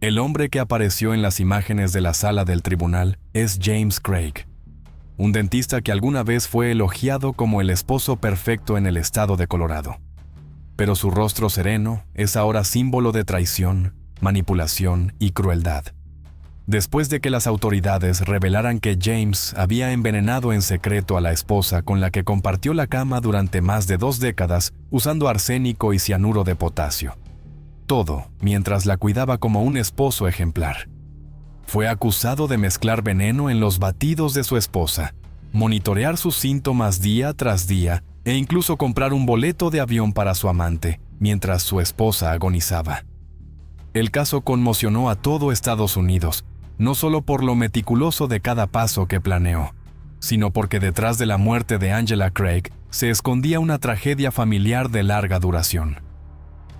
El hombre que apareció en las imágenes de la sala del tribunal es James Craig, un dentista que alguna vez fue elogiado como el esposo perfecto en el estado de Colorado. Pero su rostro sereno es ahora símbolo de traición, manipulación y crueldad. Después de que las autoridades revelaran que James había envenenado en secreto a la esposa con la que compartió la cama durante más de 2 décadas usando arsénico y cianuro de potasio. Todo mientras la cuidaba como un esposo ejemplar. Fue acusado de mezclar veneno en los batidos de su esposa, monitorear sus síntomas día tras día e incluso comprar un boleto de avión para su amante mientras su esposa agonizaba. El caso conmocionó a todo Estados Unidos, no solo por lo meticuloso de cada paso que planeó, sino porque detrás de la muerte de Angela Craig se escondía una tragedia familiar de larga duración.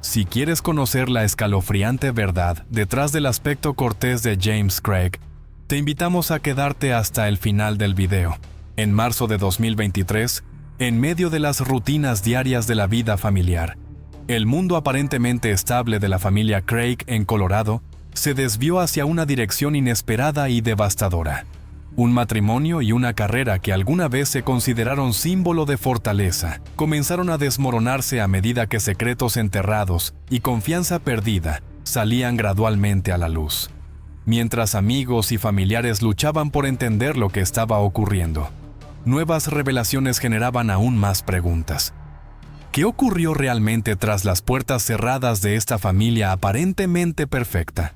Si quieres conocer la escalofriante verdad detrás del aspecto cortés de James Craig, te invitamos a quedarte hasta el final del video. En marzo de 2023, en medio de las rutinas diarias de la vida familiar, el mundo aparentemente estable de la familia Craig en Colorado se desvió hacia una dirección inesperada y devastadora. Un matrimonio y una carrera que alguna vez se consideraron símbolo de fortaleza, comenzaron a desmoronarse a medida que secretos enterrados y confianza perdida salían gradualmente a la luz. Mientras amigos y familiares luchaban por entender lo que estaba ocurriendo, nuevas revelaciones generaban aún más preguntas. ¿Qué ocurrió realmente tras las puertas cerradas de esta familia aparentemente perfecta?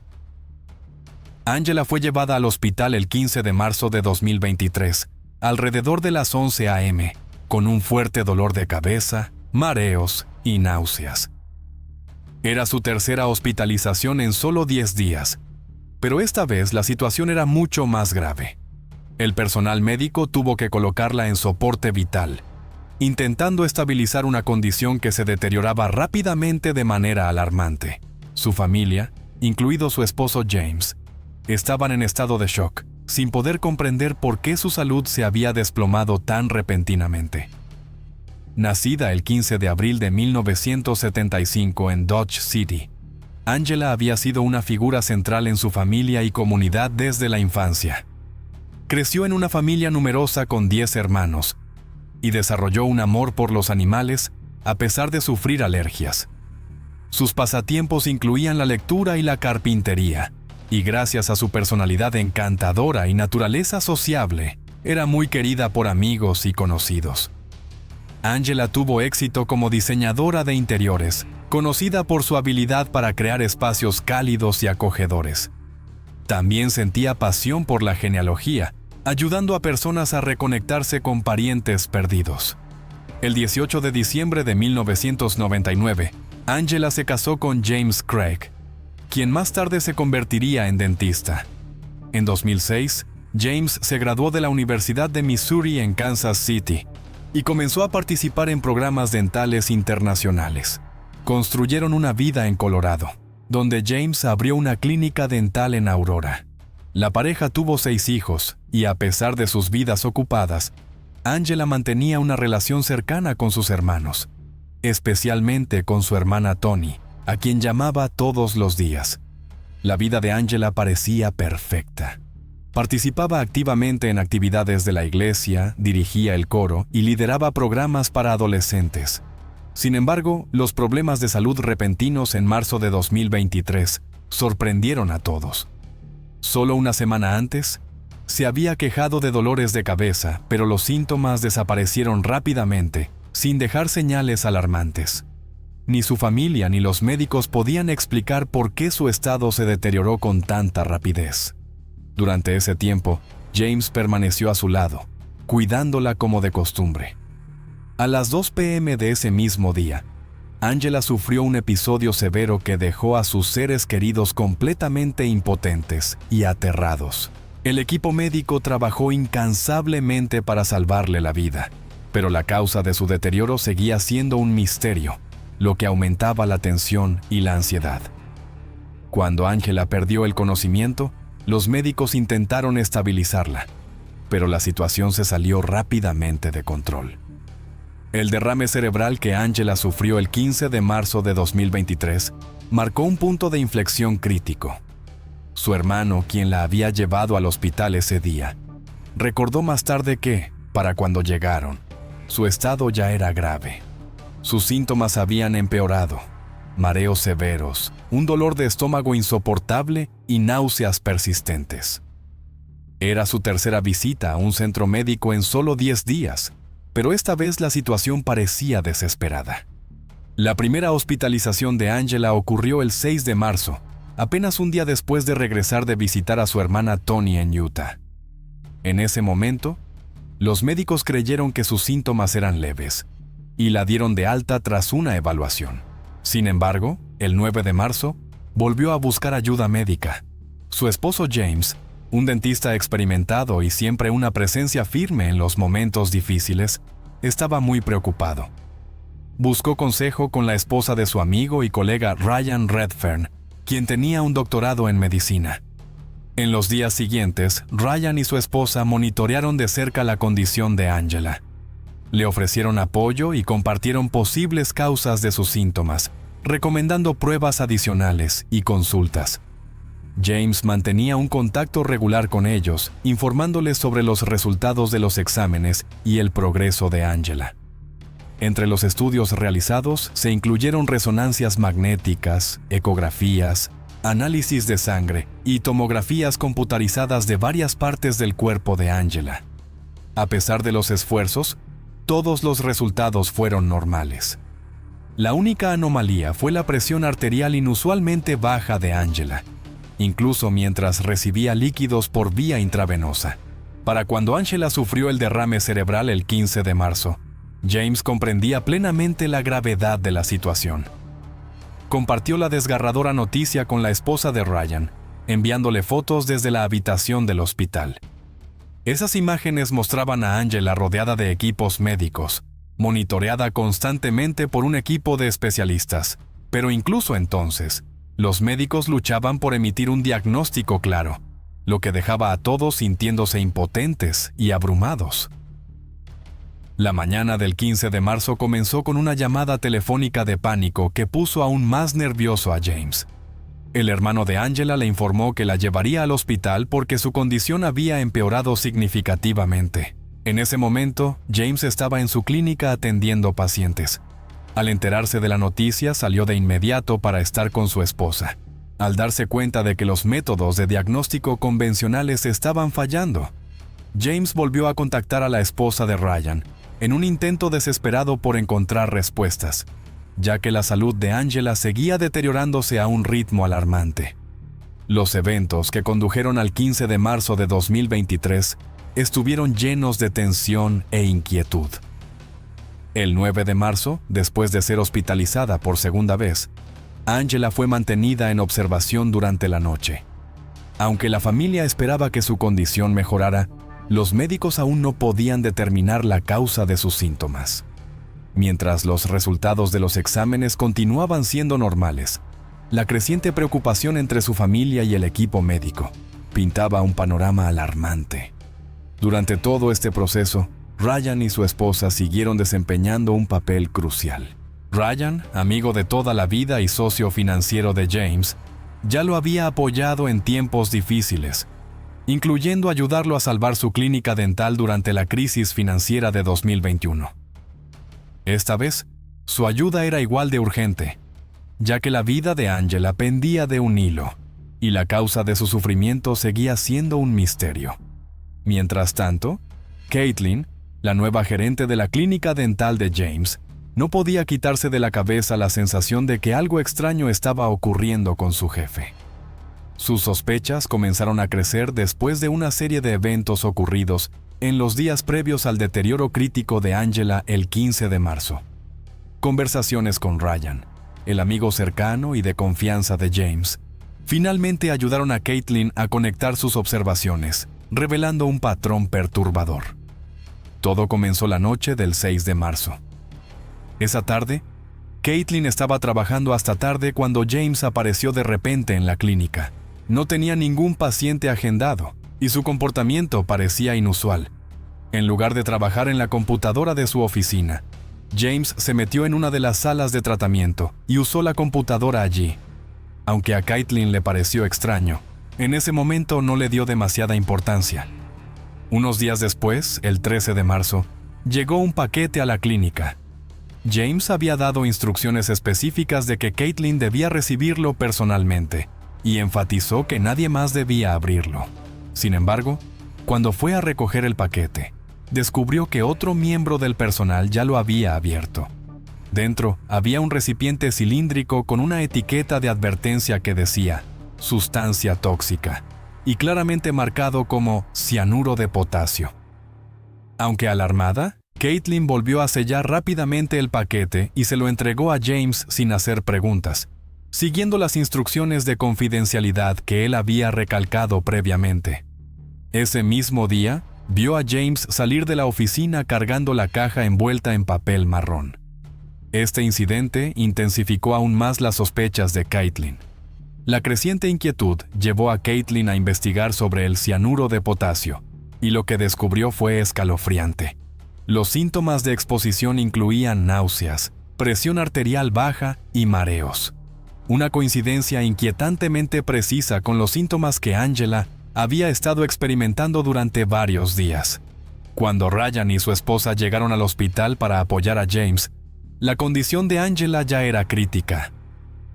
Angela fue llevada al hospital el 15 de marzo de 2023, alrededor de las 11 a.m., con un fuerte dolor de cabeza, mareos y náuseas. Era su tercera hospitalización en solo 10 días, pero esta vez la situación era mucho más grave. El personal médico tuvo que colocarla en soporte vital, intentando estabilizar una condición que se deterioraba rápidamente de manera alarmante. Su familia, incluido su esposo James, estaban en estado de shock, sin poder comprender por qué su salud se había desplomado tan repentinamente. Nacida el 15 de abril de 1975 en Dodge City, Angela había sido una figura central en su familia y comunidad desde la infancia. Creció en una familia numerosa con 10 hermanos y desarrolló un amor por los animales a pesar de sufrir alergias. Sus pasatiempos incluían la lectura y la carpintería, y gracias a su personalidad encantadora y naturaleza sociable, era muy querida por amigos y conocidos. Angela tuvo éxito como diseñadora de interiores, conocida por su habilidad para crear espacios cálidos y acogedores. También sentía pasión por la genealogía, ayudando a personas a reconectarse con parientes perdidos. El 18 de diciembre de 1999, Angela se casó con James Craig, quien más tarde se convertiría en dentista. En 2006, James se graduó de la Universidad de Missouri en Kansas City y comenzó a participar en programas dentales internacionales. Construyeron una vida en Colorado, donde James abrió una clínica dental en Aurora. La pareja tuvo 6 hijos y, a pesar de sus vidas ocupadas, Angela mantenía una relación cercana con sus hermanos, especialmente con su hermana Toni, a quien llamaba todos los días. La vida de Angela parecía perfecta. Participaba activamente en actividades de la iglesia, dirigía el coro y lideraba programas para adolescentes. Sin embargo, los problemas de salud repentinos en marzo de 2023 sorprendieron a todos. Solo una semana antes, se había quejado de dolores de cabeza, pero los síntomas desaparecieron rápidamente, sin dejar señales alarmantes. Ni su familia ni los médicos podían explicar por qué su estado se deterioró con tanta rapidez. Durante ese tiempo, James permaneció a su lado, cuidándola como de costumbre. A las 2 p.m. de ese mismo día, Angela sufrió un episodio severo que dejó a sus seres queridos completamente impotentes y aterrados. El equipo médico trabajó incansablemente para salvarle la vida, pero la causa de su deterioro seguía siendo un misterio, lo que aumentaba la tensión y la ansiedad. Cuando Angela perdió el conocimiento, los médicos intentaron estabilizarla, pero la situación se salió rápidamente de control. El derrame cerebral que Angela sufrió el 15 de marzo de 2023 marcó un punto de inflexión crítico. su hermano, quien la había llevado al hospital ese día, recordó más tarde que, para cuando llegaron, su estado ya era grave. Sus síntomas habían empeorado: mareos severos, un dolor de estómago insoportable y náuseas persistentes. Era su tercera visita a un centro médico en solo 10 días, pero esta vez la situación parecía desesperada. La primera hospitalización de Angela ocurrió el 6 de marzo, apenas un día después de regresar de visitar a su hermana Toni en Utah. En ese momento, los médicos creyeron que sus síntomas eran leves y la dieron de alta tras una evaluación. Sin embargo, el 9 de marzo, volvió a buscar ayuda médica. Su esposo James, un dentista experimentado y siempre una presencia firme en los momentos difíciles, estaba muy preocupado. Buscó consejo con la esposa de su amigo y colega Ryan Redfern, quien tenía un doctorado en medicina. En los días siguientes, Ryan y su esposa monitorearon de cerca la condición de Angela. Le ofrecieron apoyo y compartieron posibles causas de sus síntomas, recomendando pruebas adicionales y consultas. James mantenía un contacto regular con ellos, informándoles sobre los resultados de los exámenes y el progreso de Angela. Entre los estudios realizados se incluyeron resonancias magnéticas, ecografías, análisis de sangre y tomografías computarizadas de varias partes del cuerpo de Angela. A pesar de los esfuerzos, todos los resultados fueron normales. La única anomalía fue la presión arterial inusualmente baja de Angela, incluso mientras recibía líquidos por vía intravenosa. Para cuando Angela sufrió el derrame cerebral el 15 de marzo, James comprendía plenamente la gravedad de la situación. Compartió la desgarradora noticia con la esposa de Ryan, enviándole fotos desde la habitación del hospital. Esas imágenes mostraban a Angela rodeada de equipos médicos, monitoreada constantemente por un equipo de especialistas. Pero incluso entonces, los médicos luchaban por emitir un diagnóstico claro, lo que dejaba a todos sintiéndose impotentes y abrumados. La mañana del 15 de marzo comenzó con una llamada telefónica de pánico que puso aún más nervioso a James. El hermano de Angela le informó que la llevaría al hospital porque su condición había empeorado significativamente. En ese momento, James estaba en su clínica atendiendo pacientes. Al enterarse de la noticia, salió de inmediato para estar con su esposa. Al darse cuenta de que los métodos de diagnóstico convencionales estaban fallando, James volvió a contactar a la esposa de Ryan, en un intento desesperado por encontrar respuestas, ya que la salud de Angela seguía deteriorándose a un ritmo alarmante. Los eventos que condujeron al 15 de marzo de 2023 estuvieron llenos de tensión e inquietud. El 9 de marzo, después de ser hospitalizada por segunda vez, Angela fue mantenida en observación durante la noche. Aunque la familia esperaba que su condición mejorara, los médicos aún no podían determinar la causa de sus síntomas. Mientras los resultados de los exámenes continuaban siendo normales, la creciente preocupación entre su familia y el equipo médico pintaba un panorama alarmante. Durante todo este proceso, Ryan y su esposa siguieron desempeñando un papel crucial. Ryan, amigo de toda la vida y socio financiero de James, ya lo había apoyado en tiempos difíciles, incluyendo ayudarlo a salvar su clínica dental durante la crisis financiera de 2021. Esta vez, su ayuda era igual de urgente, ya que la vida de Angela pendía de un hilo, y la causa de su sufrimiento seguía siendo un misterio. Mientras tanto, Caitlin, la nueva gerente de la clínica dental de James, no podía quitarse de la cabeza la sensación de que algo extraño estaba ocurriendo con su jefe. Sus sospechas comenzaron a crecer después de una serie de eventos ocurridos en los días previos al deterioro crítico de Angela el 15 de marzo. Conversaciones con Ryan, el amigo cercano y de confianza de James, finalmente ayudaron a Caitlin a conectar sus observaciones, revelando un patrón perturbador. Todo comenzó la noche del 6 de marzo. Esa tarde, Caitlin estaba trabajando hasta tarde cuando James apareció de repente en la clínica. No tenía ningún paciente agendado y su comportamiento parecía inusual. En lugar de trabajar en la computadora de su oficina, James se metió en una de las salas de tratamiento y usó la computadora allí. Aunque a Caitlin le pareció extraño, en ese momento no le dio demasiada importancia. Unos días después, el 13 de marzo, llegó un paquete a la clínica. James había dado instrucciones específicas de que Caitlin debía recibirlo personalmente, y enfatizó que nadie más debía abrirlo. Sin embargo, cuando fue a recoger el paquete, descubrió que otro miembro del personal ya lo había abierto. Dentro había un recipiente cilíndrico con una etiqueta de advertencia que decía «sustancia tóxica» y claramente marcado como cianuro de potasio. Aunque alarmada, Caitlin volvió a sellar rápidamente el paquete y se lo entregó a James sin hacer preguntas, siguiendo las instrucciones de confidencialidad que él había recalcado previamente. Ese mismo día, vio a James salir de la oficina cargando la caja envuelta en papel marrón. Este incidente intensificó aún más las sospechas de Caitlin. La creciente inquietud llevó a Caitlin a investigar sobre el cianuro de potasio, y lo que descubrió fue escalofriante. Los síntomas de exposición incluían náuseas, presión arterial baja y mareos. Una coincidencia inquietantemente precisa con los síntomas que Angela había estado experimentando durante varios días. Cuando Ryan y su esposa llegaron al hospital para apoyar a James, la condición de Angela ya era crítica.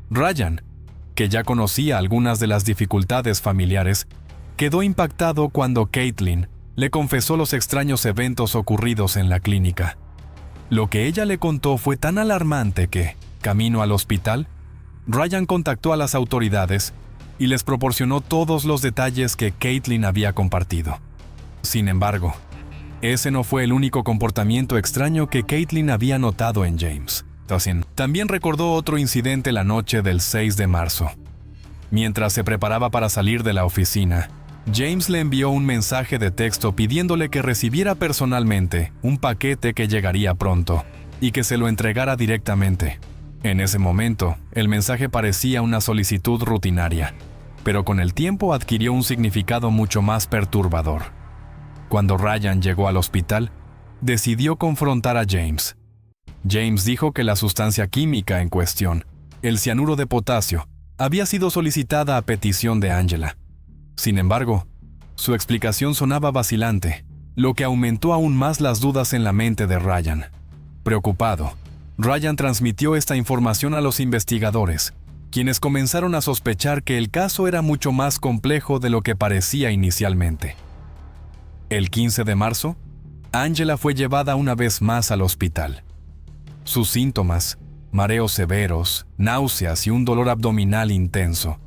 Ryan, que ya conocía algunas de las dificultades familiares, quedó impactado cuando Caitlin le confesó los extraños eventos ocurridos en la clínica. Lo que ella le contó fue tan alarmante que, camino al hospital, Ryan contactó a las autoridades y les proporcionó todos los detalles que Caitlin había compartido. Sin embargo, ese no fue el único comportamiento extraño que Caitlin había notado en James. También recordó otro incidente la noche del 6 de marzo. Mientras se preparaba para salir de la oficina, James le envió un mensaje de texto pidiéndole que recibiera personalmente un paquete que llegaría pronto y que se lo entregara directamente. En ese momento, el mensaje parecía una solicitud rutinaria, pero con el tiempo adquirió un significado mucho más perturbador. Cuando Ryan llegó al hospital, decidió confrontar a James. James dijo que la sustancia química en cuestión, el cianuro de potasio, había sido solicitada a petición de Angela. Sin embargo, su explicación sonaba vacilante, lo que aumentó aún más las dudas en la mente de Ryan. Preocupado, Ryan transmitió esta información a los investigadores, quienes comenzaron a sospechar que el caso era mucho más complejo de lo que parecía inicialmente. El 15 de marzo, Angela fue llevada una vez más al hospital. Sus síntomas, mareos severos, náuseas y un dolor abdominal intenso,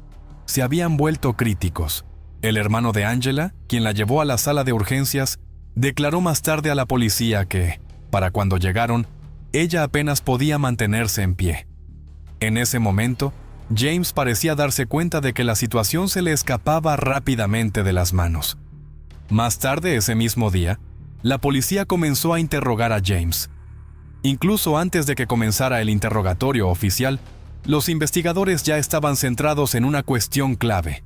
se habían vuelto críticos. El hermano de Angela, quien la llevó a la sala de urgencias, declaró más tarde a la policía que, para cuando llegaron, ella apenas podía mantenerse en pie. En ese momento, James parecía darse cuenta de que la situación se le escapaba rápidamente de las manos. Más tarde ese mismo día, la policía comenzó a interrogar a James. Incluso antes de que comenzara el interrogatorio oficial, los investigadores ya estaban centrados en una cuestión clave.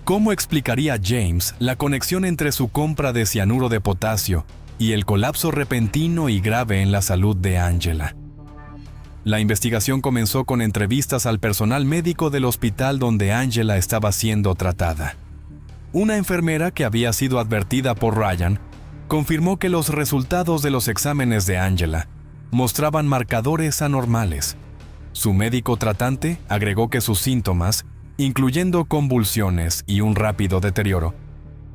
¿Cómo explicaría James la conexión entre su compra de cianuro de potasio y el colapso repentino y grave en la salud de Angela? La investigación comenzó con entrevistas al personal médico del hospital donde Angela estaba siendo tratada. Una enfermera que había sido advertida por Ryan confirmó que los resultados de los exámenes de Angela mostraban marcadores anormales. Su médico tratante agregó que sus síntomas, incluyendo convulsiones y un rápido deterioro,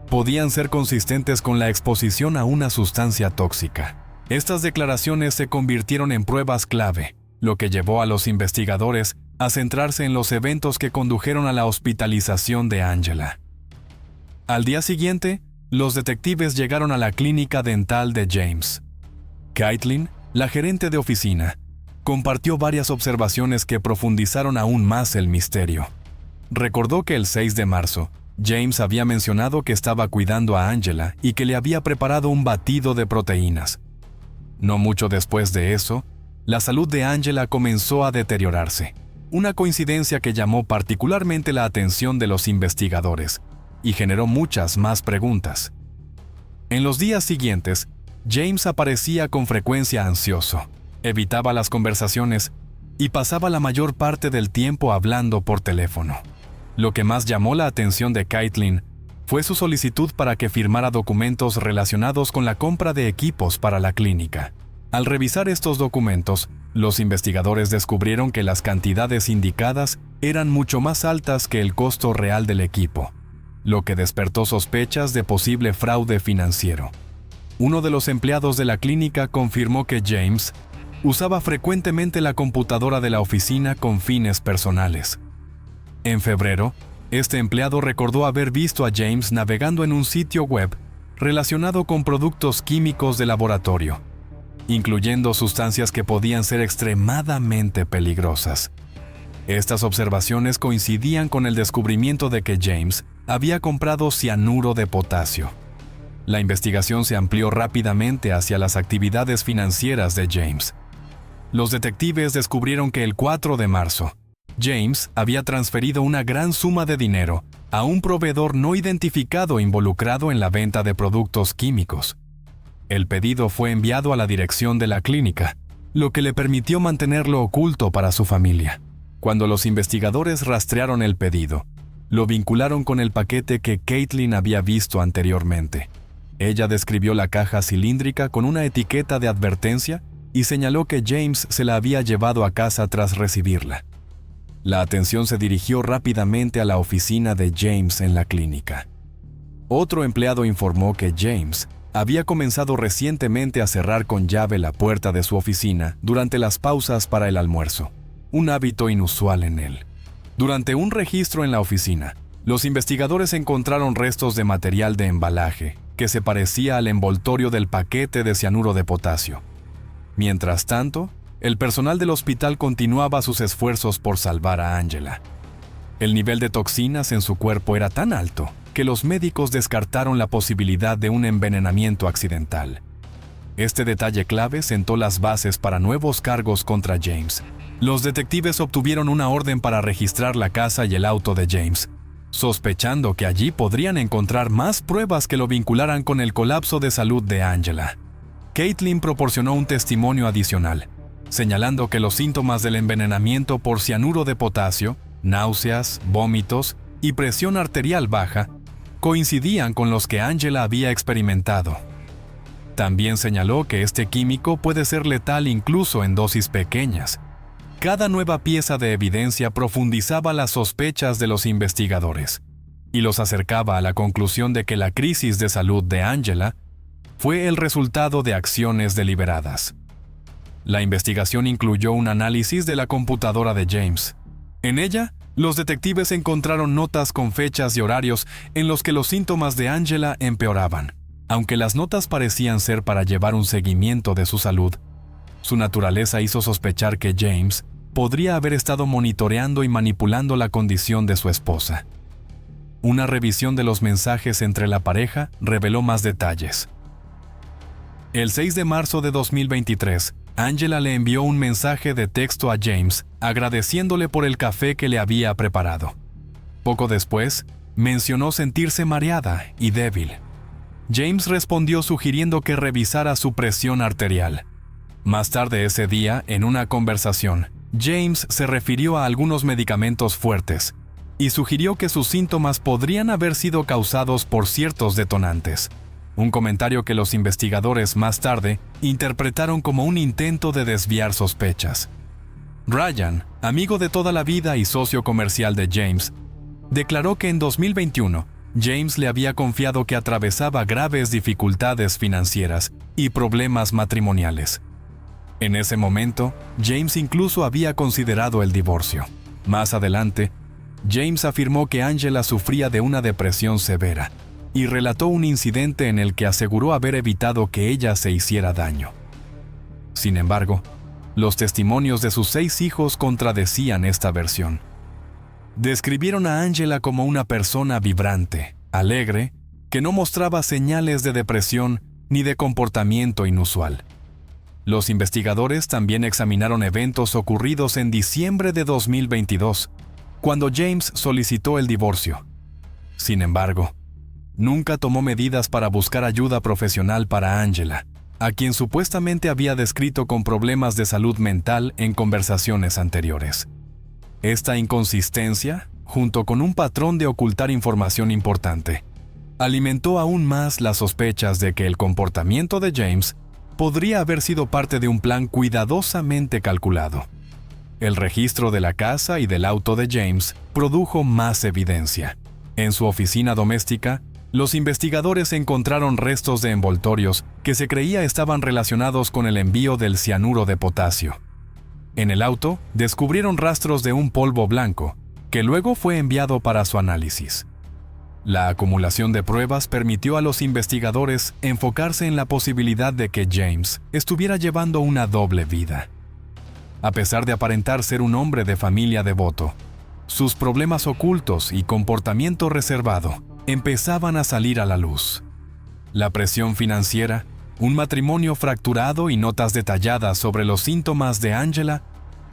podían ser consistentes con la exposición a una sustancia tóxica. Estas declaraciones se convirtieron en pruebas clave, lo que llevó a los investigadores a centrarse en los eventos que condujeron a la hospitalización de Angela. Al día siguiente, los detectives llegaron a la clínica dental de James. Caitlin, la gerente de oficina, compartió varias observaciones que profundizaron aún más el misterio. Recordó que el 6 de marzo, James había mencionado que estaba cuidando a Angela y que le había preparado un batido de proteínas. No mucho después de eso, la salud de Angela comenzó a deteriorarse, una coincidencia que llamó particularmente la atención de los investigadores y generó muchas más preguntas. En los días siguientes, James aparecía con frecuencia ansioso, evitaba las conversaciones y pasaba la mayor parte del tiempo hablando por teléfono. Lo que más llamó la atención de Caitlin fue su solicitud para que firmara documentos relacionados con la compra de equipos para la clínica. Al revisar estos documentos, los investigadores descubrieron que las cantidades indicadas eran mucho más altas que el costo real del equipo, lo que despertó sospechas de posible fraude financiero. Uno de los empleados de la clínica confirmó que James usaba frecuentemente la computadora de la oficina con fines personales. En febrero, este empleado recordó haber visto a James navegando en un sitio web relacionado con productos químicos de laboratorio, incluyendo sustancias que podían ser extremadamente peligrosas. Estas observaciones coincidían con el descubrimiento de que James había comprado cianuro de potasio. La investigación se amplió rápidamente hacia las actividades financieras de James. Los detectives descubrieron que el 4 de marzo, James había transferido una gran suma de dinero a un proveedor no identificado involucrado en la venta de productos químicos. El pedido fue enviado a la dirección de la clínica, lo que le permitió mantenerlo oculto para su familia. Cuando los investigadores rastrearon el pedido, lo vincularon con el paquete que Caitlin había visto anteriormente. Ella describió la caja cilíndrica con una etiqueta de advertencia y señaló que James se la había llevado a casa tras recibirla. La atención se dirigió rápidamente a la oficina de James en la clínica. Otro empleado informó que James había comenzado recientemente a cerrar con llave la puerta de su oficina durante las pausas para el almuerzo, un hábito inusual en él. Durante un registro en la oficina, los investigadores encontraron restos de material de embalaje que se parecía al envoltorio del paquete de cianuro de potasio. Mientras tanto, el personal del hospital continuaba sus esfuerzos por salvar a Angela. El nivel de toxinas en su cuerpo era tan alto que los médicos descartaron la posibilidad de un envenenamiento accidental. Este detalle clave sentó las bases para nuevos cargos contra James. Los detectives obtuvieron una orden para registrar la casa y el auto de James, sospechando que allí podrían encontrar más pruebas que lo vincularan con el colapso de salud de Angela. Caitlin proporcionó un testimonio adicional, señalando que los síntomas del envenenamiento por cianuro de potasio, náuseas, vómitos y presión arterial baja, coincidían con los que Angela había experimentado. También señaló que este químico puede ser letal incluso en dosis pequeñas. Cada nueva pieza de evidencia profundizaba las sospechas de los investigadores y los acercaba a la conclusión de que la crisis de salud de Angela fue el resultado de acciones deliberadas. La investigación incluyó un análisis de la computadora de James. En ella, los detectives encontraron notas con fechas y horarios en los que los síntomas de Angela empeoraban. Aunque las notas parecían ser para llevar un seguimiento de su salud, su naturaleza hizo sospechar que James podría haber estado monitoreando y manipulando la condición de su esposa. Una revisión de los mensajes entre la pareja reveló más detalles. El 6 de marzo de 2023, Angela le envió un mensaje de texto a James agradeciéndole por el café que le había preparado. Poco después, mencionó sentirse mareada y débil. James respondió sugiriendo que revisara su presión arterial. Más tarde ese día, en una conversación, James se refirió a algunos medicamentos fuertes y sugirió que sus síntomas podrían haber sido causados por ciertos detonantes. Un comentario que los investigadores más tarde interpretaron como un intento de desviar sospechas. Ryan, amigo de toda la vida y socio comercial de James, declaró que en 2021 James le había confiado que atravesaba graves dificultades financieras y problemas matrimoniales. En ese momento, James incluso había considerado el divorcio. Más adelante, James afirmó que Angela sufría de una depresión severa y relató un incidente en el que aseguró haber evitado que ella se hiciera daño. Sin embargo, los testimonios de sus 6 hijos contradecían esta versión. Describieron a Angela como una persona vibrante, alegre, que no mostraba señales de depresión ni de comportamiento inusual. Los investigadores también examinaron eventos ocurridos en diciembre de 2022, cuando James solicitó el divorcio. Sin embargo, nunca tomó medidas para buscar ayuda profesional para Angela, a quien supuestamente había descrito con problemas de salud mental en conversaciones anteriores. Esta inconsistencia junto con un patrón de ocultar información importante, alimentó aún más las sospechas de que el comportamiento de James podría haber sido parte de un plan cuidadosamente calculado. El registro de la casa y del auto de James produjo más evidencia. En su oficina doméstica, los investigadores encontraron restos de envoltorios que se creía estaban relacionados con el envío del cianuro de potasio. En el auto, descubrieron rastros de un polvo blanco, que luego fue enviado para su análisis. La acumulación de pruebas permitió a los investigadores enfocarse en la posibilidad de que James estuviera llevando una doble vida. A pesar de aparentar ser un hombre de familia devoto, sus problemas ocultos y comportamiento reservado empezaban a salir a la luz. La presión financiera, un matrimonio fracturado y notas detalladas sobre los síntomas de Angela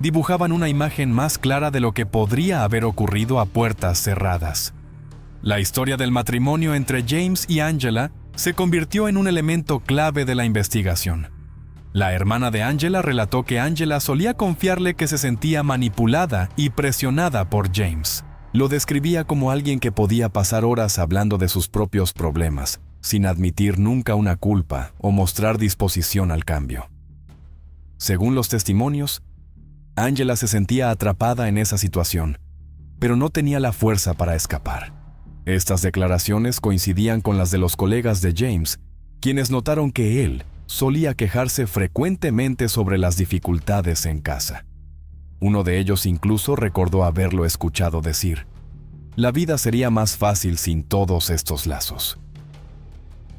dibujaban una imagen más clara de lo que podría haber ocurrido a puertas cerradas. La historia del matrimonio entre James y Angela se convirtió en un elemento clave de la investigación. La hermana de Angela relató que Angela solía confiarle que se sentía manipulada y presionada por James. Lo describía como alguien que podía pasar horas hablando de sus propios problemas, sin admitir nunca una culpa o mostrar disposición al cambio. Según los testimonios, Angela se sentía atrapada en esa situación, pero no tenía la fuerza para escapar. Estas declaraciones coincidían con las de los colegas de James, quienes notaron que él solía quejarse frecuentemente sobre las dificultades en casa. Uno de ellos incluso recordó haberlo escuchado decir: "La vida sería más fácil sin todos estos lazos".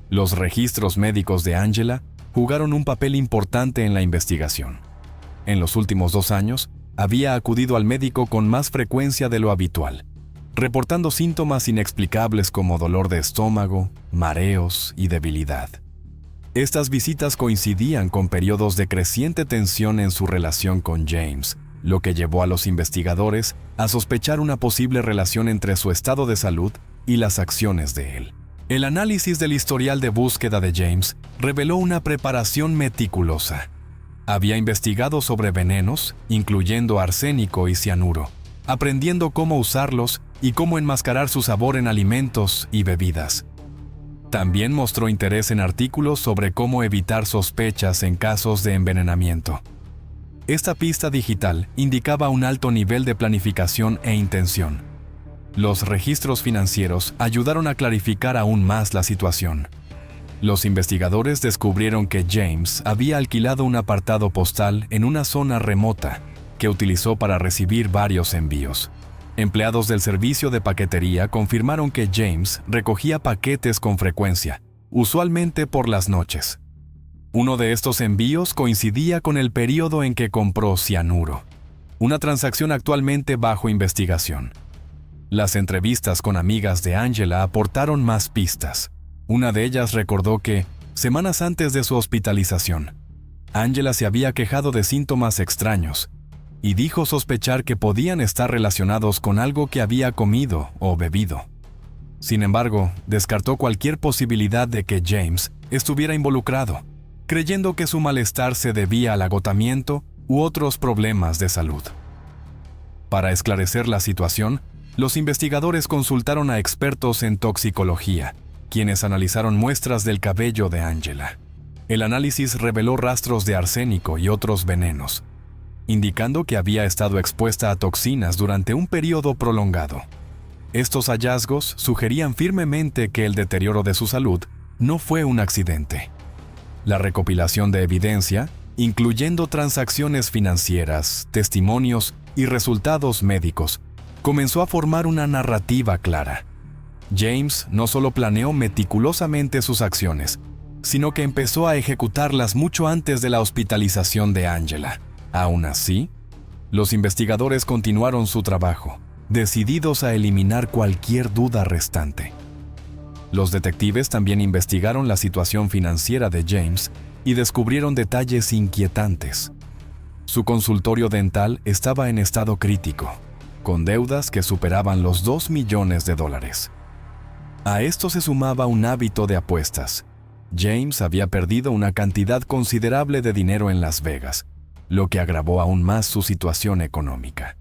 Los registros médicos de Angela jugaron un papel importante en la investigación. En los últimos 2 años, había acudido al médico con más frecuencia de lo habitual, reportando síntomas inexplicables como dolor de estómago, mareos y debilidad. Estas visitas coincidían con periodos de creciente tensión en su relación con James, lo que llevó a los investigadores a sospechar una posible relación entre su estado de salud y las acciones de él. El análisis del historial de búsqueda de James reveló una preparación meticulosa. Había investigado sobre venenos, incluyendo arsénico y cianuro, aprendiendo cómo usarlos y cómo enmascarar su sabor en alimentos y bebidas. También mostró interés en artículos sobre cómo evitar sospechas en casos de envenenamiento. Esta pista digital indicaba un alto nivel de planificación e intención. Los registros financieros ayudaron a clarificar aún más la situación. Los investigadores descubrieron que James había alquilado un apartado postal en una zona remota que utilizó para recibir varios envíos. Empleados del servicio de paquetería confirmaron que James recogía paquetes con frecuencia, usualmente por las noches. Uno de estos envíos coincidía con el periodo en que compró cianuro, una transacción actualmente bajo investigación. Las entrevistas con amigas de Angela aportaron más pistas. Una de ellas recordó que, semanas antes de su hospitalización, Angela se había quejado de síntomas extraños y dijo sospechar que podían estar relacionados con algo que había comido o bebido. Sin embargo, descartó cualquier posibilidad de que James estuviera involucrado, creyendo que su malestar se debía al agotamiento u otros problemas de salud. Para esclarecer la situación, los investigadores consultaron a expertos en toxicología, quienes analizaron muestras del cabello de Angela. El análisis reveló rastros de arsénico y otros venenos, indicando que había estado expuesta a toxinas durante un periodo prolongado. Estos hallazgos sugerían firmemente que el deterioro de su salud no fue un accidente. La recopilación de evidencia, incluyendo transacciones financieras, testimonios y resultados médicos, comenzó a formar una narrativa clara. James no solo planeó meticulosamente sus acciones, sino que empezó a ejecutarlas mucho antes de la hospitalización de Angela. Aún así, los investigadores continuaron su trabajo, decididos a eliminar cualquier duda restante. Los detectives también investigaron la situación financiera de James y descubrieron detalles inquietantes. Su consultorio dental estaba en estado crítico, con deudas que superaban los $2 millones. A esto se sumaba un hábito de apuestas. James había perdido una cantidad considerable de dinero en Las Vegas, lo que agravó aún más su situación económica.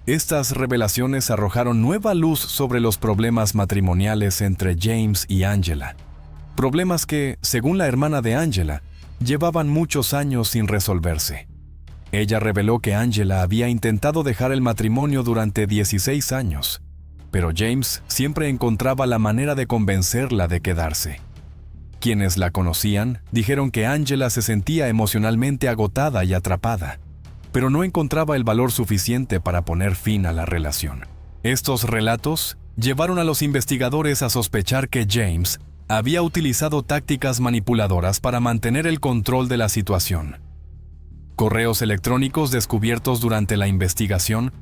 Estas revelaciones arrojaron nueva luz sobre los problemas matrimoniales entre James y Angela. Problemas que, según la hermana de Angela, llevaban muchos años sin resolverse. Ella reveló que Angela había intentado dejar el matrimonio durante 16 años, pero James siempre encontraba la manera de convencerla de quedarse. Quienes la conocían dijeron que Angela se sentía emocionalmente agotada y atrapada, pero no encontraba el valor suficiente para poner fin a la relación. Estos relatos llevaron a los investigadores a sospechar que James había utilizado tácticas manipuladoras para mantener el control de la situación. Correos electrónicos descubiertos durante la investigación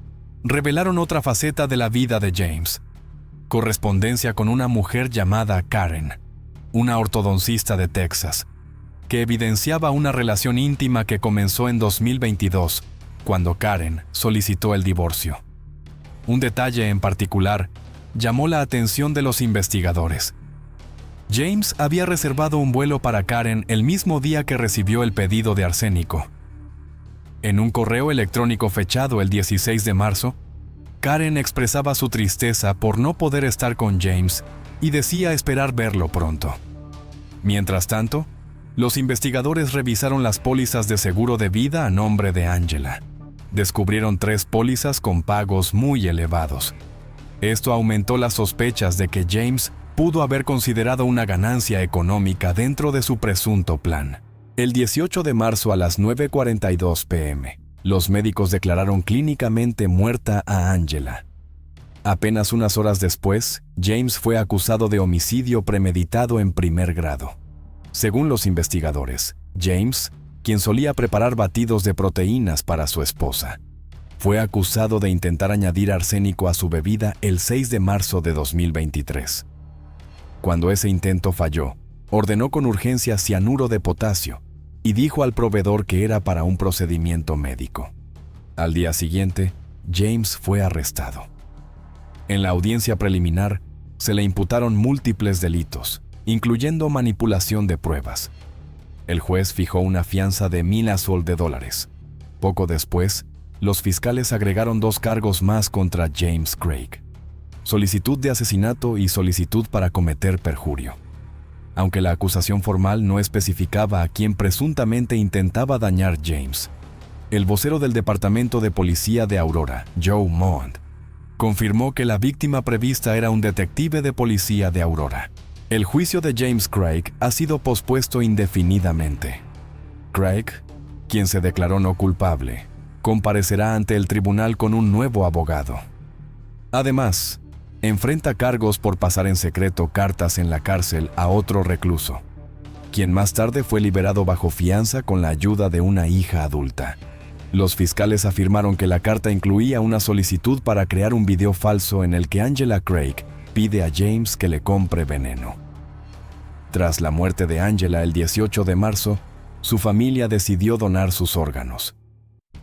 revelaron otra faceta de la vida de James: correspondencia con una mujer llamada Karen, una ortodoncista de Texas, que evidenciaba una relación íntima que comenzó en 2022, cuando Karen solicitó el divorcio. Un detalle en particular llamó la atención de los investigadores. James había reservado un vuelo para Karen el mismo día que recibió el pedido de arsénico. En un correo electrónico fechado el 16 de marzo, Karen expresaba su tristeza por no poder estar con James y decía esperar verlo pronto. Mientras tanto, los investigadores revisaron las pólizas de seguro de vida a nombre de Angela. Descubrieron 3 pólizas con pagos muy elevados. Esto aumentó las sospechas de que James pudo haber considerado una ganancia económica dentro de su presunto plan. El 18 de marzo a las 9:42 p.m., los médicos declararon clínicamente muerta a Angela. Apenas unas horas después, James fue acusado de homicidio premeditado en primer grado. Según los investigadores, James, quien solía preparar batidos de proteínas para su esposa, fue acusado de intentar añadir arsénico a su bebida el 6 de marzo de 2023. Cuando ese intento falló, ordenó con urgencia cianuro de potasio y dijo al proveedor que era para un procedimiento médico. Al día siguiente, James fue arrestado. En la audiencia preliminar, se le imputaron múltiples delitos, incluyendo manipulación de pruebas. El juez fijó una fianza de $1,000. Poco después, los fiscales agregaron 2 cargos más contra James Craig: solicitud de asesinato y solicitud para cometer perjurio. Aunque la acusación formal no especificaba a quién presuntamente intentaba dañar James, el vocero del Departamento de Policía de Aurora, Joe Mond, confirmó que la víctima prevista era un detective de policía de Aurora. El juicio de James Craig ha sido pospuesto indefinidamente. Craig, quien se declaró no culpable, comparecerá ante el tribunal con un nuevo abogado. Además, enfrenta cargos por pasar en secreto cartas en la cárcel a otro recluso, quien más tarde fue liberado bajo fianza con la ayuda de una hija adulta. Los fiscales afirmaron que la carta incluía una solicitud para crear un video falso en el que Angela Craig pide a James que le compre veneno. Tras la muerte de Angela el 18 de marzo, su familia decidió donar sus órganos.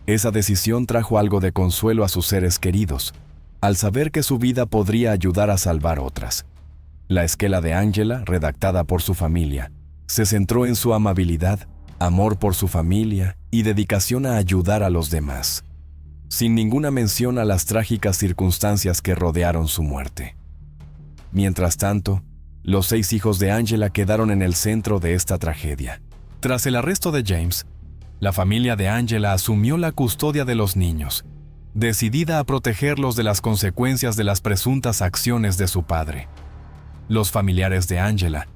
Esa decisión trajo algo de consuelo a sus seres queridos, al saber que su vida podría ayudar a salvar otras. La esquela de Angela, redactada por su familia, se centró en su amabilidad, amor por su familia y dedicación a ayudar a los demás, sin ninguna mención a las trágicas circunstancias que rodearon su muerte. Mientras tanto, los 6 hijos de Angela quedaron en el centro de esta tragedia. Tras el arresto de James, la familia de Angela asumió la custodia de los niños, decidida a protegerlos de las consecuencias de las presuntas acciones de su padre. Los familiares de Angela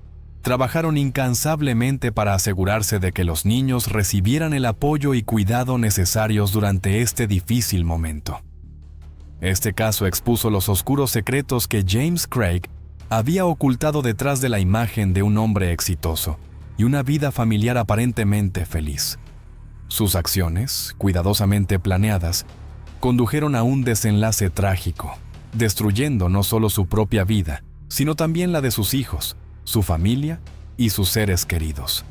trabajaron incansablemente para asegurarse de que los niños recibieran el apoyo y cuidado necesarios durante este difícil momento. Este caso expuso los oscuros secretos que James Craig había ocultado detrás de la imagen de un hombre exitoso y una vida familiar aparentemente feliz. Sus acciones, cuidadosamente planeadas, condujeron a un desenlace trágico, destruyendo no solo su propia vida, sino también la de sus hijos, su familia y sus seres queridos.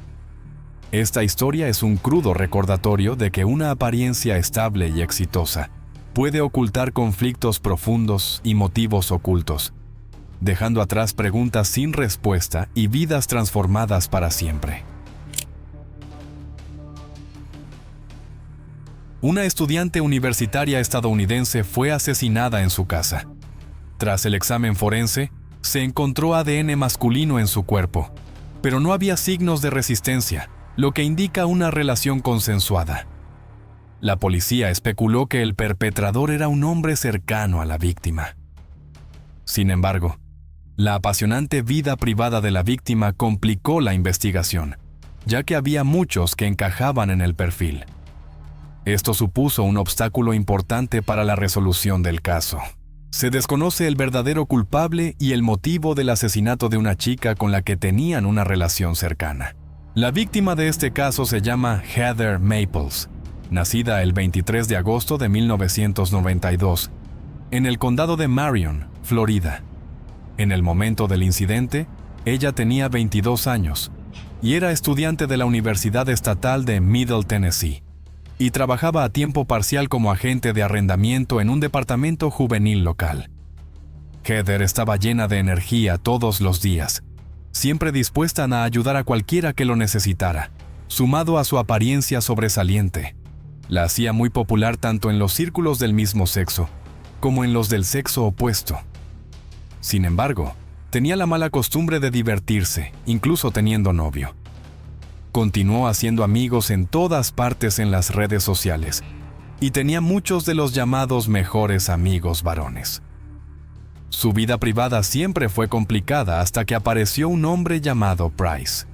Esta historia es un crudo recordatorio de que una apariencia estable y exitosa puede ocultar conflictos profundos y motivos ocultos, dejando atrás preguntas sin respuesta y vidas transformadas para siempre. una estudiante universitaria estadounidense fue asesinada en su casa. Tras el examen forense, se encontró ADN masculino en su cuerpo, pero no había signos de resistencia, lo que indica una relación consensuada. La policía especuló que el perpetrador era un hombre cercano a la víctima. Sin embargo, la apasionante vida privada de la víctima complicó la investigación, ya que había muchos que encajaban en el perfil. Esto supuso un obstáculo importante para la resolución del caso. Se desconoce el verdadero culpable y el motivo del asesinato de una chica con la que tenían una relación cercana. La víctima de este caso se llama Heather Maples, nacida el 23 de agosto de 1992, en el condado de Marion, Florida. En el momento del incidente, ella tenía 22 años y era estudiante de la Universidad Estatal de Middle Tennessee, y trabajaba a tiempo parcial como agente de arrendamiento en un departamento juvenil local. Heather estaba llena de energía todos los días, siempre dispuesta a ayudar a cualquiera que lo necesitara, sumado a su apariencia sobresaliente. La hacía muy popular tanto en los círculos del mismo sexo, como en los del sexo opuesto. Sin embargo, tenía la mala costumbre de divertirse, incluso teniendo novio. Continuó haciendo amigos en todas partes en las redes sociales y tenía muchos de los llamados mejores amigos varones. Su vida privada siempre fue complicada hasta que apareció un hombre llamado Price.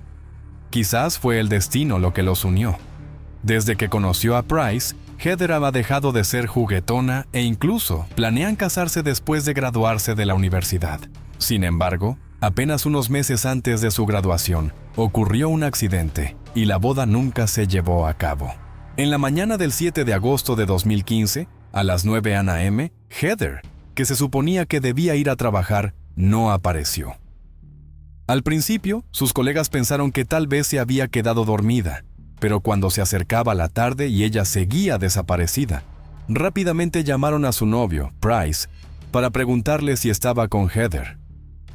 Quizás fue el destino lo que los unió. Desde que conoció a Price, Heather había dejado de ser juguetona e incluso planean casarse después de graduarse de la universidad. Sin embargo, apenas unos meses antes de su graduación, ocurrió un accidente y la boda nunca se llevó a cabo. En la mañana del 7 de agosto de 2015, a las 9 a.m., Heather, que se suponía que debía ir a trabajar, no apareció. Al principio, sus colegas pensaron que tal vez se había quedado dormida, pero cuando se acercaba la tarde y ella seguía desaparecida, rápidamente llamaron a su novio, Price, para preguntarle si estaba con Heather.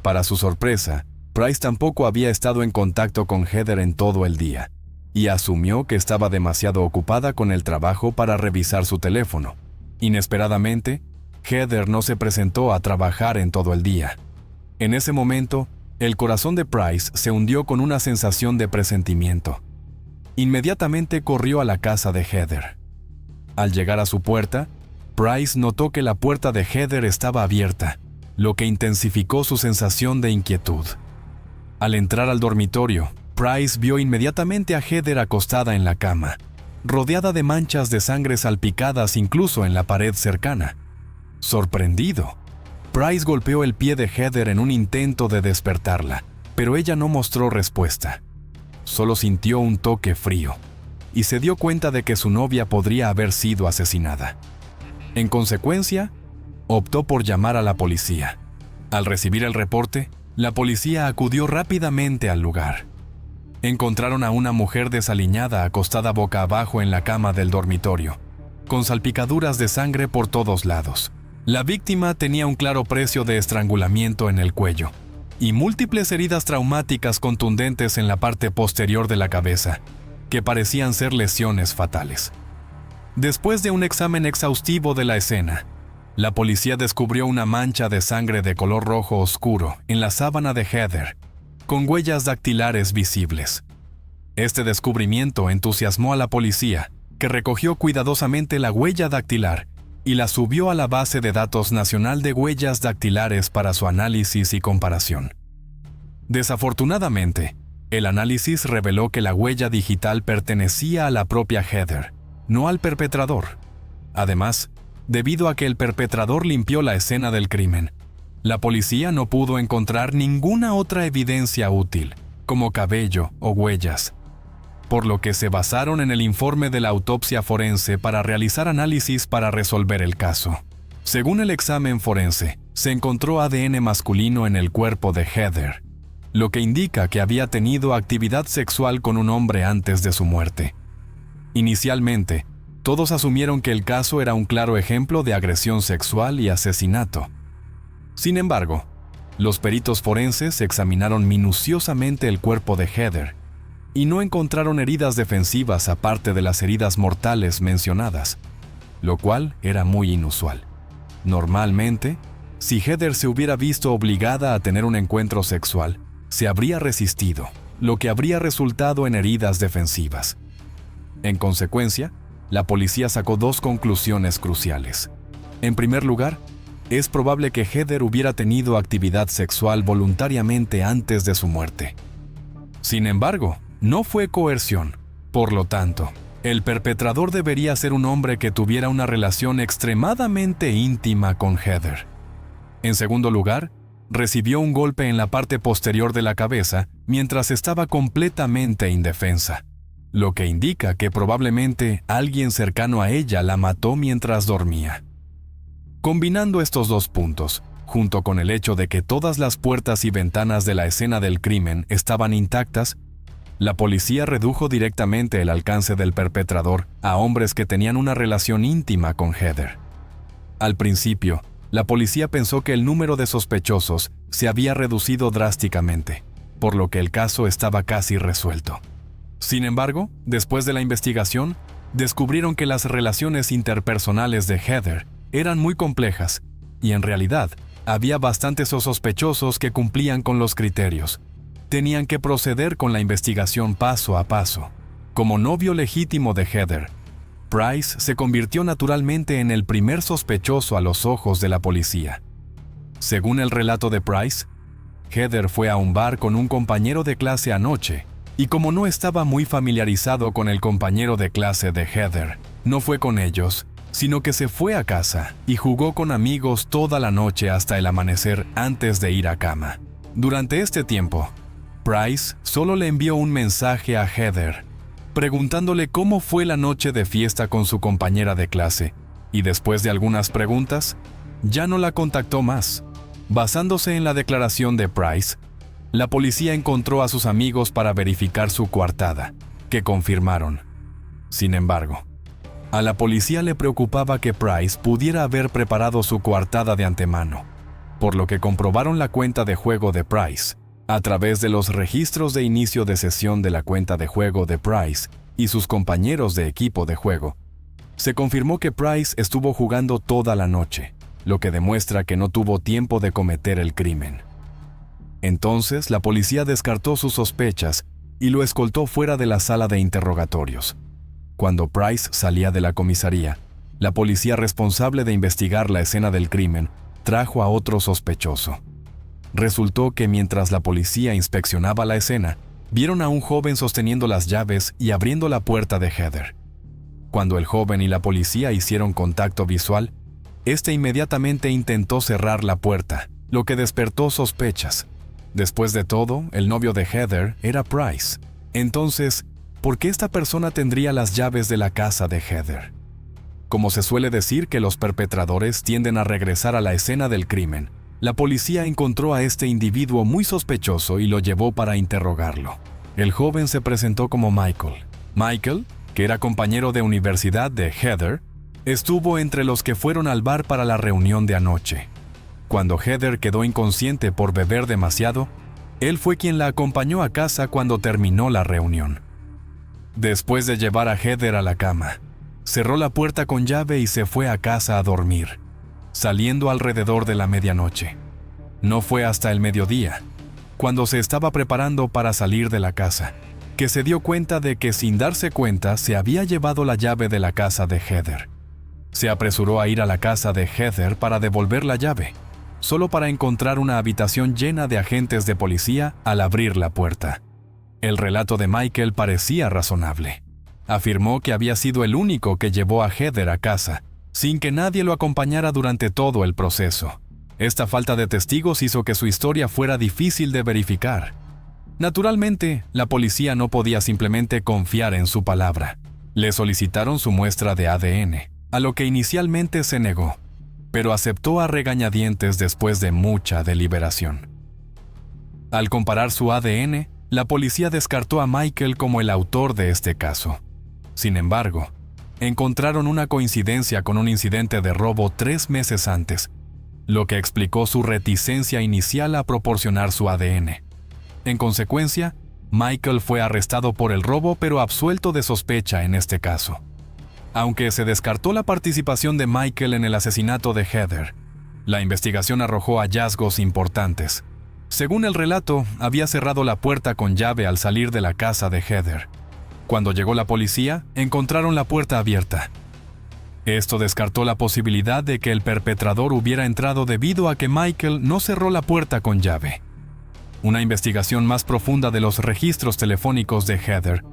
Para su sorpresa, Price tampoco había estado en contacto con Heather en todo el día, y asumió que estaba demasiado ocupada con el trabajo para revisar su teléfono. Inesperadamente, Heather no se presentó a trabajar en todo el día. En ese momento, el corazón de Price se hundió con una sensación de presentimiento. Inmediatamente corrió a la casa de Heather. Al llegar a su puerta, Price notó que la puerta de Heather estaba abierta, lo que intensificó su sensación de inquietud. Al entrar al dormitorio, Price vio inmediatamente a Heather acostada en la cama, rodeada de manchas de sangre salpicadas incluso en la pared cercana. Sorprendido, Price golpeó el pie de Heather en un intento de despertarla, pero ella no mostró respuesta. Solo sintió un toque frío y se dio cuenta de que su novia podría haber sido asesinada. En consecuencia, optó por llamar a la policía. Al recibir el reporte, la policía acudió rápidamente al lugar. Encontraron a una mujer desaliñada acostada boca abajo en la cama del dormitorio, con salpicaduras de sangre por todos lados. La víctima tenía un claro precio de estrangulamiento en el cuello y múltiples heridas traumáticas contundentes en la parte posterior de la cabeza, que parecían ser lesiones fatales. Después de un examen exhaustivo de la escena, la policía descubrió una mancha de sangre de color rojo oscuro en la sábana de Heather, con huellas dactilares visibles. Este descubrimiento entusiasmó a la policía, que recogió cuidadosamente la huella dactilar y la subió a la base de datos nacional de huellas dactilares para su análisis y comparación. Desafortunadamente, el análisis reveló que la huella digital pertenecía a la propia Heather, no al perpetrador. Además, debido a que el perpetrador limpió la escena del crimen, la policía no pudo encontrar ninguna otra evidencia útil, como cabello o huellas, por lo que se basaron en el informe de la autopsia forense para realizar análisis para resolver el caso. Según el examen forense, se encontró ADN masculino en el cuerpo de Heather, lo que indica que había tenido actividad sexual con un hombre antes de su muerte. Inicialmente, todos asumieron que el caso era un claro ejemplo de agresión sexual y asesinato. Sin embargo, los peritos forenses examinaron minuciosamente el cuerpo de Heather y no encontraron heridas defensivas aparte de las heridas mortales mencionadas, lo cual era muy inusual. Normalmente, si Heather se hubiera visto obligada a tener un encuentro sexual, se habría resistido, lo que habría resultado en heridas defensivas. En consecuencia, la policía sacó dos conclusiones cruciales. En primer lugar, es probable que Heather hubiera tenido actividad sexual voluntariamente antes de su muerte. Sin embargo, no fue coerción. Por lo tanto, el perpetrador debería ser un hombre que tuviera una relación extremadamente íntima con Heather. En segundo lugar, recibió un golpe en la parte posterior de la cabeza mientras estaba completamente indefensa, lo que indica que probablemente alguien cercano a ella la mató mientras dormía. Combinando estos dos puntos, junto con el hecho de que todas las puertas y ventanas de la escena del crimen estaban intactas, la policía redujo directamente el alcance del perpetrador a hombres que tenían una relación íntima con Heather. Al principio, la policía pensó que el número de sospechosos se había reducido drásticamente, por lo que el caso estaba casi resuelto. Sin embargo, después de la investigación, descubrieron que las relaciones interpersonales de Heather eran muy complejas y en realidad había bastantes sospechosos que cumplían con los criterios. Tenían que proceder con la investigación paso a paso. Como novio legítimo de Heather, Price se convirtió naturalmente en el primer sospechoso a los ojos de la policía. Según el relato de Price, Heather fue a un bar con un compañero de clase anoche, y como no estaba muy familiarizado con el compañero de clase de Heather, no fue con ellos, sino que se fue a casa y jugó con amigos toda la noche hasta el amanecer antes de ir a cama. Durante este tiempo, Price solo le envió un mensaje a Heather, preguntándole cómo fue la noche de fiesta con su compañera de clase, y después de algunas preguntas, ya no la contactó más. Basándose en la declaración de Price, la policía encontró a sus amigos para verificar su coartada, que confirmaron. Sin embargo, a la policía le preocupaba que Price pudiera haber preparado su coartada de antemano, por lo que comprobaron la cuenta de juego de Price. A través de los registros de inicio de sesión de la cuenta de juego de Price y sus compañeros de equipo de juego, se confirmó que Price estuvo jugando toda la noche, lo que demuestra que no tuvo tiempo de cometer el crimen. Entonces, la policía descartó sus sospechas y lo escoltó fuera de la sala de interrogatorios. Cuando Price salía de la comisaría, la policía responsable de investigar la escena del crimen trajo a otro sospechoso. Resultó que mientras la policía inspeccionaba la escena, vieron a un joven sosteniendo las llaves y abriendo la puerta de Heather. Cuando el joven y la policía hicieron contacto visual, este inmediatamente intentó cerrar la puerta, lo que despertó sospechas. Después de todo, el novio de Heather era Price. Entonces, ¿por qué esta persona tendría las llaves de la casa de Heather? Como se suele decir que los perpetradores tienden a regresar a la escena del crimen, la policía encontró a este individuo muy sospechoso y lo llevó para interrogarlo. El joven se presentó como Michael. Michael, que era compañero de universidad de Heather, estuvo entre los que fueron al bar para la reunión de anoche. Cuando Heather quedó inconsciente por beber demasiado, él fue quien la acompañó a casa cuando terminó la reunión. Después de llevar a Heather a la cama, cerró la puerta con llave y se fue a casa a dormir, saliendo alrededor de la medianoche. No fue hasta el mediodía, cuando se estaba preparando para salir de la casa, que se dio cuenta de que sin darse cuenta se había llevado la llave de la casa de Heather. Se apresuró a ir a la casa de Heather para devolver la llave, solo para encontrar una habitación llena de agentes de policía al abrir la puerta. El relato de Michael parecía razonable. Afirmó que había sido el único que llevó a Heather a casa, sin que nadie lo acompañara durante todo el proceso. Esta falta de testigos hizo que su historia fuera difícil de verificar. Naturalmente, la policía no podía simplemente confiar en su palabra. Le solicitaron su muestra de ADN, a lo que inicialmente se negó, pero aceptó a regañadientes después de mucha deliberación. Al comparar su ADN, la policía descartó a Michael como el autor de este caso. Sin embargo, encontraron una coincidencia con un incidente de robo 3 meses antes, lo que explicó su reticencia inicial a proporcionar su ADN. En consecuencia, Michael fue arrestado por el robo pero absuelto de sospecha en este caso. Aunque se descartó la participación de Michael en el asesinato de Heather, la investigación arrojó hallazgos importantes. Según el relato, había cerrado la puerta con llave al salir de la casa de Heather. Cuando llegó la policía, encontraron la puerta abierta. Esto descartó la posibilidad de que el perpetrador hubiera entrado debido a que Michael no cerró la puerta con llave. Una investigación más profunda de los registros telefónicos de Heather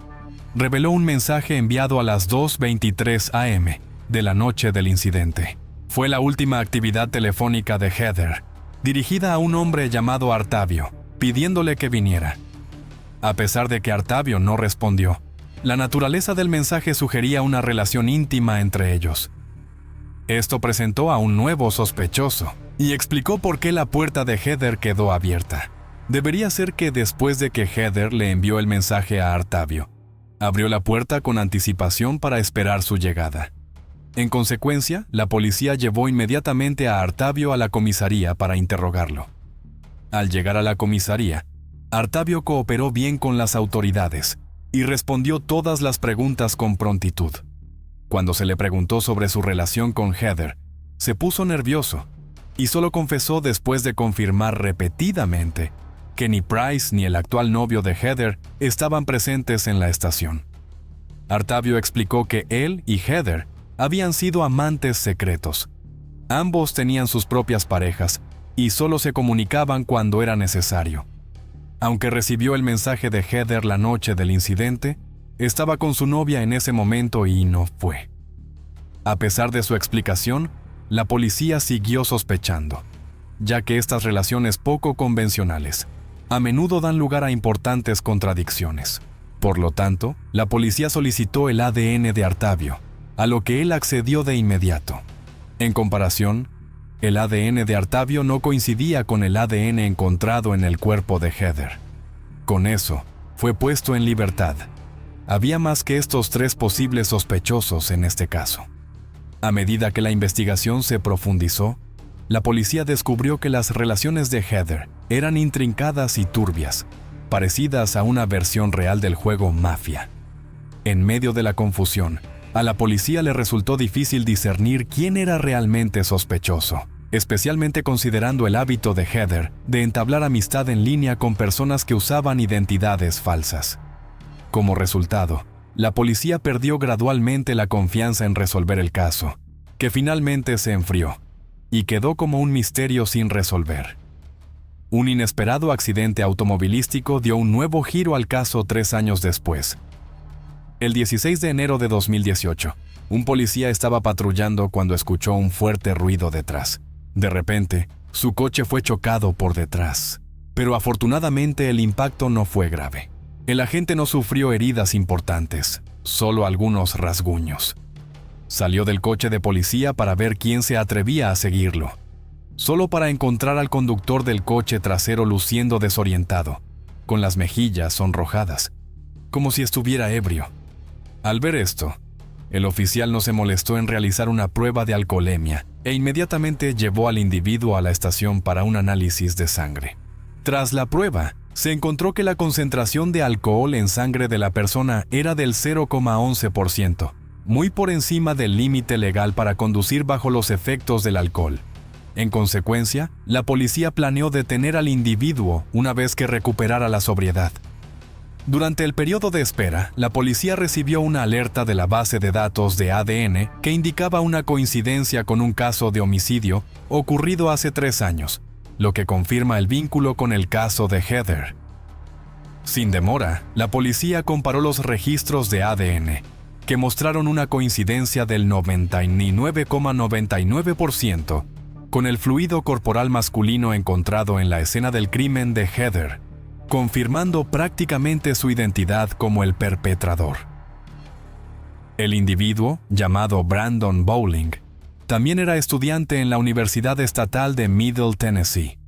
reveló un mensaje enviado a las 2:23 a.m. de la noche del incidente. Fue la última actividad telefónica de Heather, dirigida a un hombre llamado Artavio, pidiéndole que viniera. A pesar de que Artavio no respondió, la naturaleza del mensaje sugería una relación íntima entre ellos. Esto presentó a un nuevo sospechoso y explicó por qué la puerta de Heather quedó abierta. Debería ser que después de que Heather le envió el mensaje a Artavio, abrió la puerta con anticipación para esperar su llegada. En consecuencia, la policía llevó inmediatamente a Artavio a la comisaría para interrogarlo. Al llegar a la comisaría, Artavio cooperó bien con las autoridades y respondió todas las preguntas con prontitud. Cuando se le preguntó sobre su relación con Heather, se puso nervioso y solo confesó después de confirmar repetidamente que ni Price ni el actual novio de Heather estaban presentes en la estación. Artavio explicó que él y Heather habían sido amantes secretos. Ambos tenían sus propias parejas y solo se comunicaban cuando era necesario. Aunque recibió el mensaje de Heather la noche del incidente, estaba con su novia en ese momento y no fue. A pesar de su explicación, la policía siguió sospechando, ya que estas relaciones poco convencionales a menudo dan lugar a importantes contradicciones. Por lo tanto, la policía solicitó el ADN de Artavio, a lo que él accedió de inmediato. En comparación, el ADN de Artavio no coincidía con el ADN encontrado en el cuerpo de Heather. Con eso, fue puesto en libertad. Había más que estos 3 posibles sospechosos en este caso. A medida que la investigación se profundizó, la policía descubrió que las relaciones de Heather eran intrincadas y turbias, parecidas a una versión real del juego Mafia. En medio de la confusión, a la policía le resultó difícil discernir quién era realmente sospechoso, especialmente considerando el hábito de Heather de entablar amistad en línea con personas que usaban identidades falsas. Como resultado, la policía perdió gradualmente la confianza en resolver el caso, que finalmente se enfrió y quedó como un misterio sin resolver. Un inesperado accidente automovilístico dio un nuevo giro al caso 3 años después. El 16 de enero de 2018, un policía estaba patrullando cuando escuchó un fuerte ruido detrás. De repente, su coche fue chocado por detrás, pero afortunadamente el impacto no fue grave. El agente no sufrió heridas importantes, solo algunos rasguños. Salió del coche de policía para ver quién se atrevía a seguirlo, solo para encontrar al conductor del coche trasero luciendo desorientado, con las mejillas sonrojadas, como si estuviera ebrio. Al ver esto, el oficial no se molestó en realizar una prueba de alcoholemia e inmediatamente llevó al individuo a la estación para un análisis de sangre. Tras la prueba, se encontró que la concentración de alcohol en sangre de la persona era del 0,11%, muy por encima del límite legal para conducir bajo los efectos del alcohol. En consecuencia, la policía planeó detener al individuo una vez que recuperara la sobriedad. Durante el periodo de espera, la policía recibió una alerta de la base de datos de ADN que indicaba una coincidencia con un caso de homicidio ocurrido hace 3 años, lo que confirma el vínculo con el caso de Heather. Sin demora, la policía comparó los registros de ADN, que mostraron una coincidencia del 99,99% con el fluido corporal masculino encontrado en la escena del crimen de Heather, confirmando prácticamente su identidad como el perpetrador. El individuo, llamado Brandon Bowling, también era estudiante en la Universidad Estatal de Middle Tennessee.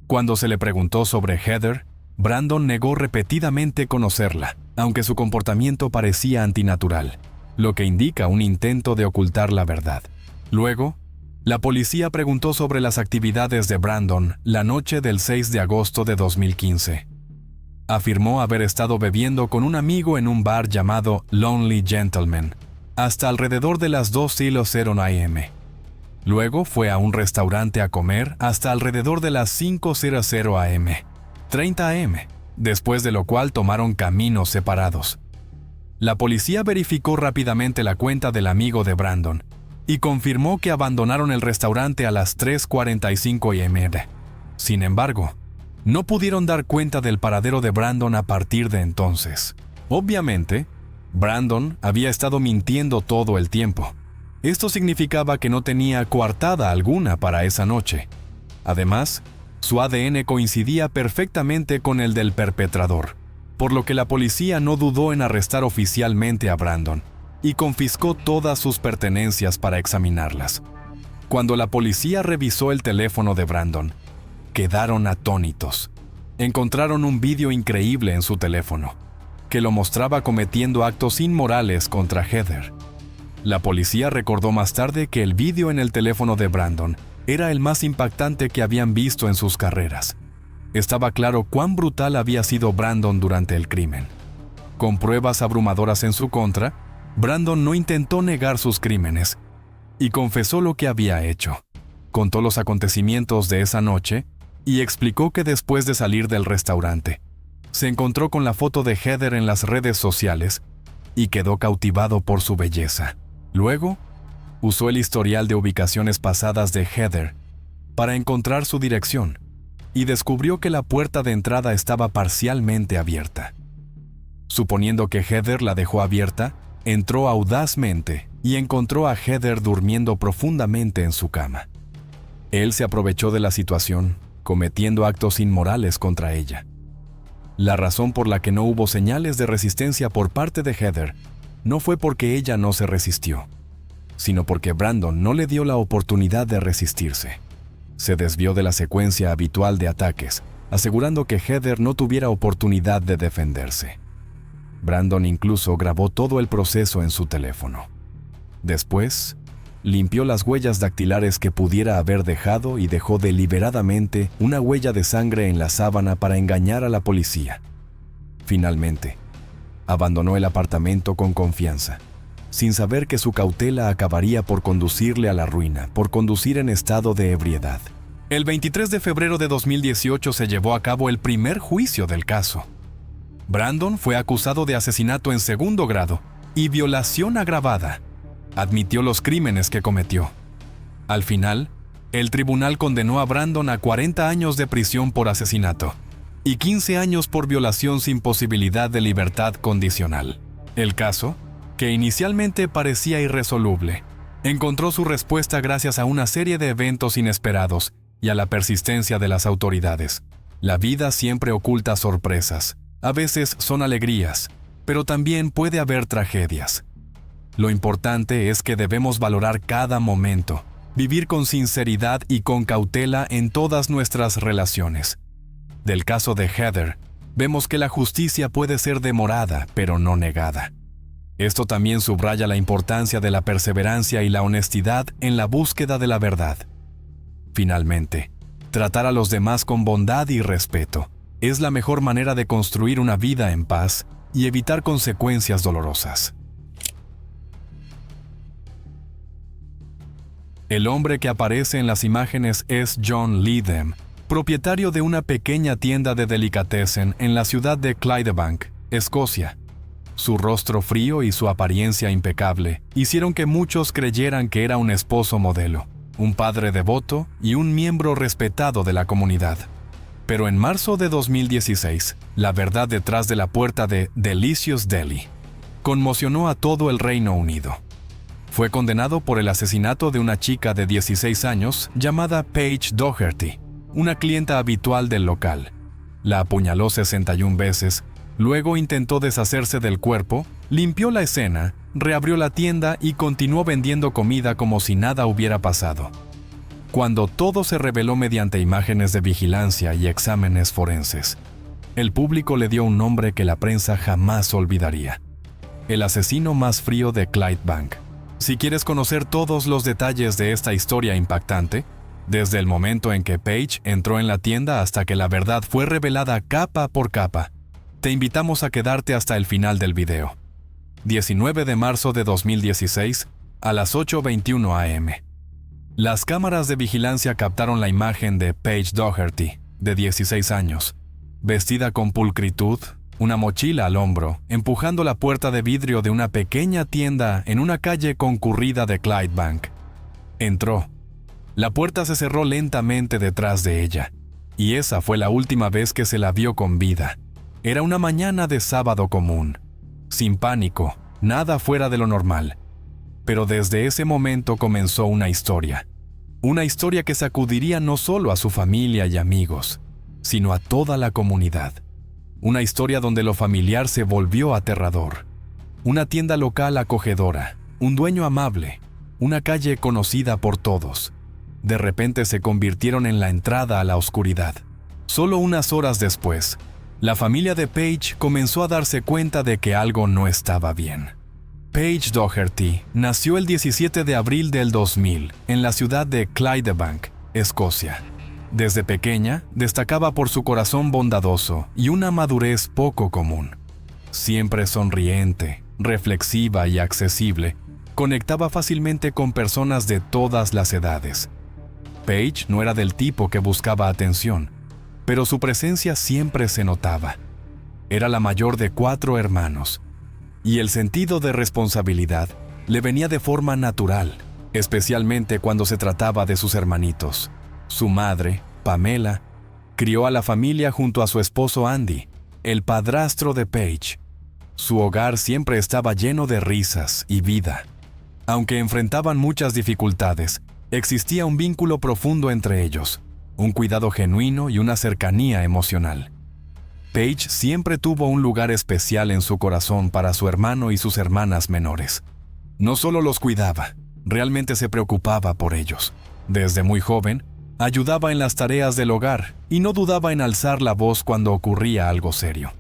Cuando se le preguntó sobre Heather, Brandon negó repetidamente conocerla, aunque su comportamiento parecía antinatural, lo que indica un intento de ocultar la verdad. Luego, la policía preguntó sobre las actividades de Brandon la noche del 6 de agosto de 2015. Afirmó haber estado bebiendo con un amigo en un bar llamado Lonely Gentleman hasta alrededor de las 2:00 a.m. Luego fue a un restaurante a comer hasta alrededor de las 5:00 a.m., 30 a.m., después de lo cual tomaron caminos separados. La policía verificó rápidamente la cuenta del amigo de Brandon y confirmó que abandonaron el restaurante a las 3:45 a.m. Sin embargo, no pudieron dar cuenta del paradero de Brandon a partir de entonces. Obviamente, Brandon había estado mintiendo todo el tiempo. Esto significaba que no tenía coartada alguna para esa noche. Además, su ADN coincidía perfectamente con el del perpetrador, por lo que la policía no dudó en arrestar oficialmente a Brandon y confiscó todas sus pertenencias para examinarlas. Cuando la policía revisó el teléfono de Brandon, quedaron atónitos. Encontraron un vídeo increíble en su teléfono, que lo mostraba cometiendo actos inmorales contra Heather. La policía recordó más tarde que el vídeo en el teléfono de Brandon era el más impactante que habían visto en sus carreras. Estaba claro cuán brutal había sido Brandon durante el crimen. Con pruebas abrumadoras en su contra, Brandon no intentó negar sus crímenes y confesó lo que había hecho. Contó los acontecimientos de esa noche y explicó que después de salir del restaurante, se encontró con la foto de Heather en las redes sociales y quedó cautivado por su belleza. Luego, usó el historial de ubicaciones pasadas de Heather para encontrar su dirección y descubrió que la puerta de entrada estaba parcialmente abierta. Suponiendo que Heather la dejó abierta, entró audazmente y encontró a Heather durmiendo profundamente en su cama. Él se aprovechó de la situación, cometiendo actos inmorales contra ella. La razón por la que no hubo señales de resistencia por parte de Heather no fue porque ella no se resistió, sino porque Brandon no le dio la oportunidad de resistirse. Se desvió de la secuencia habitual de ataques, asegurando que Heather no tuviera oportunidad de defenderse. Brandon incluso grabó todo el proceso en su teléfono. Después, limpió las huellas dactilares que pudiera haber dejado y dejó deliberadamente una huella de sangre en la sábana para engañar a la policía. Finalmente, abandonó el apartamento con confianza, sin saber que su cautela acabaría por conducirle a la ruina, por conducir en estado de ebriedad. El 23 de febrero de 2018 se llevó a cabo el primer juicio del caso. Brandon fue acusado de asesinato en segundo grado y violación agravada. Admitió los crímenes que cometió. Al final, el tribunal condenó a Brandon a 40 años de prisión por asesinato y 15 años por violación sin posibilidad de libertad condicional. El caso, que inicialmente parecía irresoluble, encontró su respuesta gracias a una serie de eventos inesperados y a la persistencia de las autoridades. La vida siempre oculta sorpresas. A veces son alegrías, pero también puede haber tragedias. Lo importante es que debemos valorar cada momento, vivir con sinceridad y con cautela en todas nuestras relaciones. Del caso de Heather, vemos que la justicia puede ser demorada, pero no negada. Esto también subraya la importancia de la perseverancia y la honestidad en la búsqueda de la verdad. Finalmente, tratar a los demás con bondad y respeto es la mejor manera de construir una vida en paz y evitar consecuencias dolorosas. El hombre que aparece en las imágenes es John Leedham, propietario de una pequeña tienda de delicatessen en la ciudad de Clydebank, Escocia. Su rostro frío y su apariencia impecable hicieron que muchos creyeran que era un esposo modelo, un padre devoto y un miembro respetado de la comunidad. Pero en marzo de 2016, la verdad detrás de la puerta de Delicious Deli conmocionó a todo el Reino Unido. Fue condenado por el asesinato de una chica de 16 años llamada Paige Doherty, una clienta habitual del local. La apuñaló 61 veces, luego intentó deshacerse del cuerpo, limpió la escena, reabrió la tienda y continuó vendiendo comida como si nada hubiera pasado. Cuando todo se reveló mediante imágenes de vigilancia y exámenes forenses, el público le dio un nombre que la prensa jamás olvidaría: el asesino más frío de Clydebank. Si quieres conocer todos los detalles de esta historia impactante, desde el momento en que Paige entró en la tienda hasta que la verdad fue revelada capa por capa, Te invitamos a quedarte hasta el final del video. 19 de marzo de 2016, a las 8:21 a.m. Las cámaras de vigilancia captaron la imagen de Paige Doherty, de 16 años, vestida con pulcritud, una mochila al hombro, empujando la puerta de vidrio de una pequeña tienda en una calle concurrida de Clydebank. Entró. La puerta se cerró lentamente detrás de ella, y esa fue la última vez que se la vio con vida. Era una mañana de sábado común, sin pánico, nada fuera de lo normal. Pero desde ese momento comenzó una historia que sacudiría no solo a su familia y amigos, sino a toda la comunidad. Una historia donde lo familiar se volvió aterrador. Una tienda local acogedora, un dueño amable, una calle conocida por todos, de repente se convirtieron en la entrada a la oscuridad. Solo unas horas después, la familia de Paige comenzó a darse cuenta de que algo no estaba bien. Paige Doherty nació el 17 de abril del 2000 en la ciudad de Clydebank, Escocia. Desde pequeña, destacaba por su corazón bondadoso y una madurez poco común. Siempre sonriente, reflexiva y accesible, conectaba fácilmente con personas de todas las edades. Paige no era del tipo que buscaba atención, pero su presencia siempre se notaba. Era la mayor de 4 hermanos, y el sentido de responsabilidad le venía de forma natural, especialmente cuando se trataba de sus hermanitos. Su madre, Pamela, crió a la familia junto a su esposo Andy, el padrastro de Paige. Su hogar siempre estaba lleno de risas y vida. Aunque enfrentaban muchas dificultades, existía un vínculo profundo entre ellos, un cuidado genuino y una cercanía emocional. Paige siempre tuvo un lugar especial en su corazón para su hermano y sus hermanas menores. No solo los cuidaba, realmente se preocupaba por ellos. Desde muy joven, ayudaba en las tareas del hogar y no dudaba en alzar la voz cuando ocurría algo serio.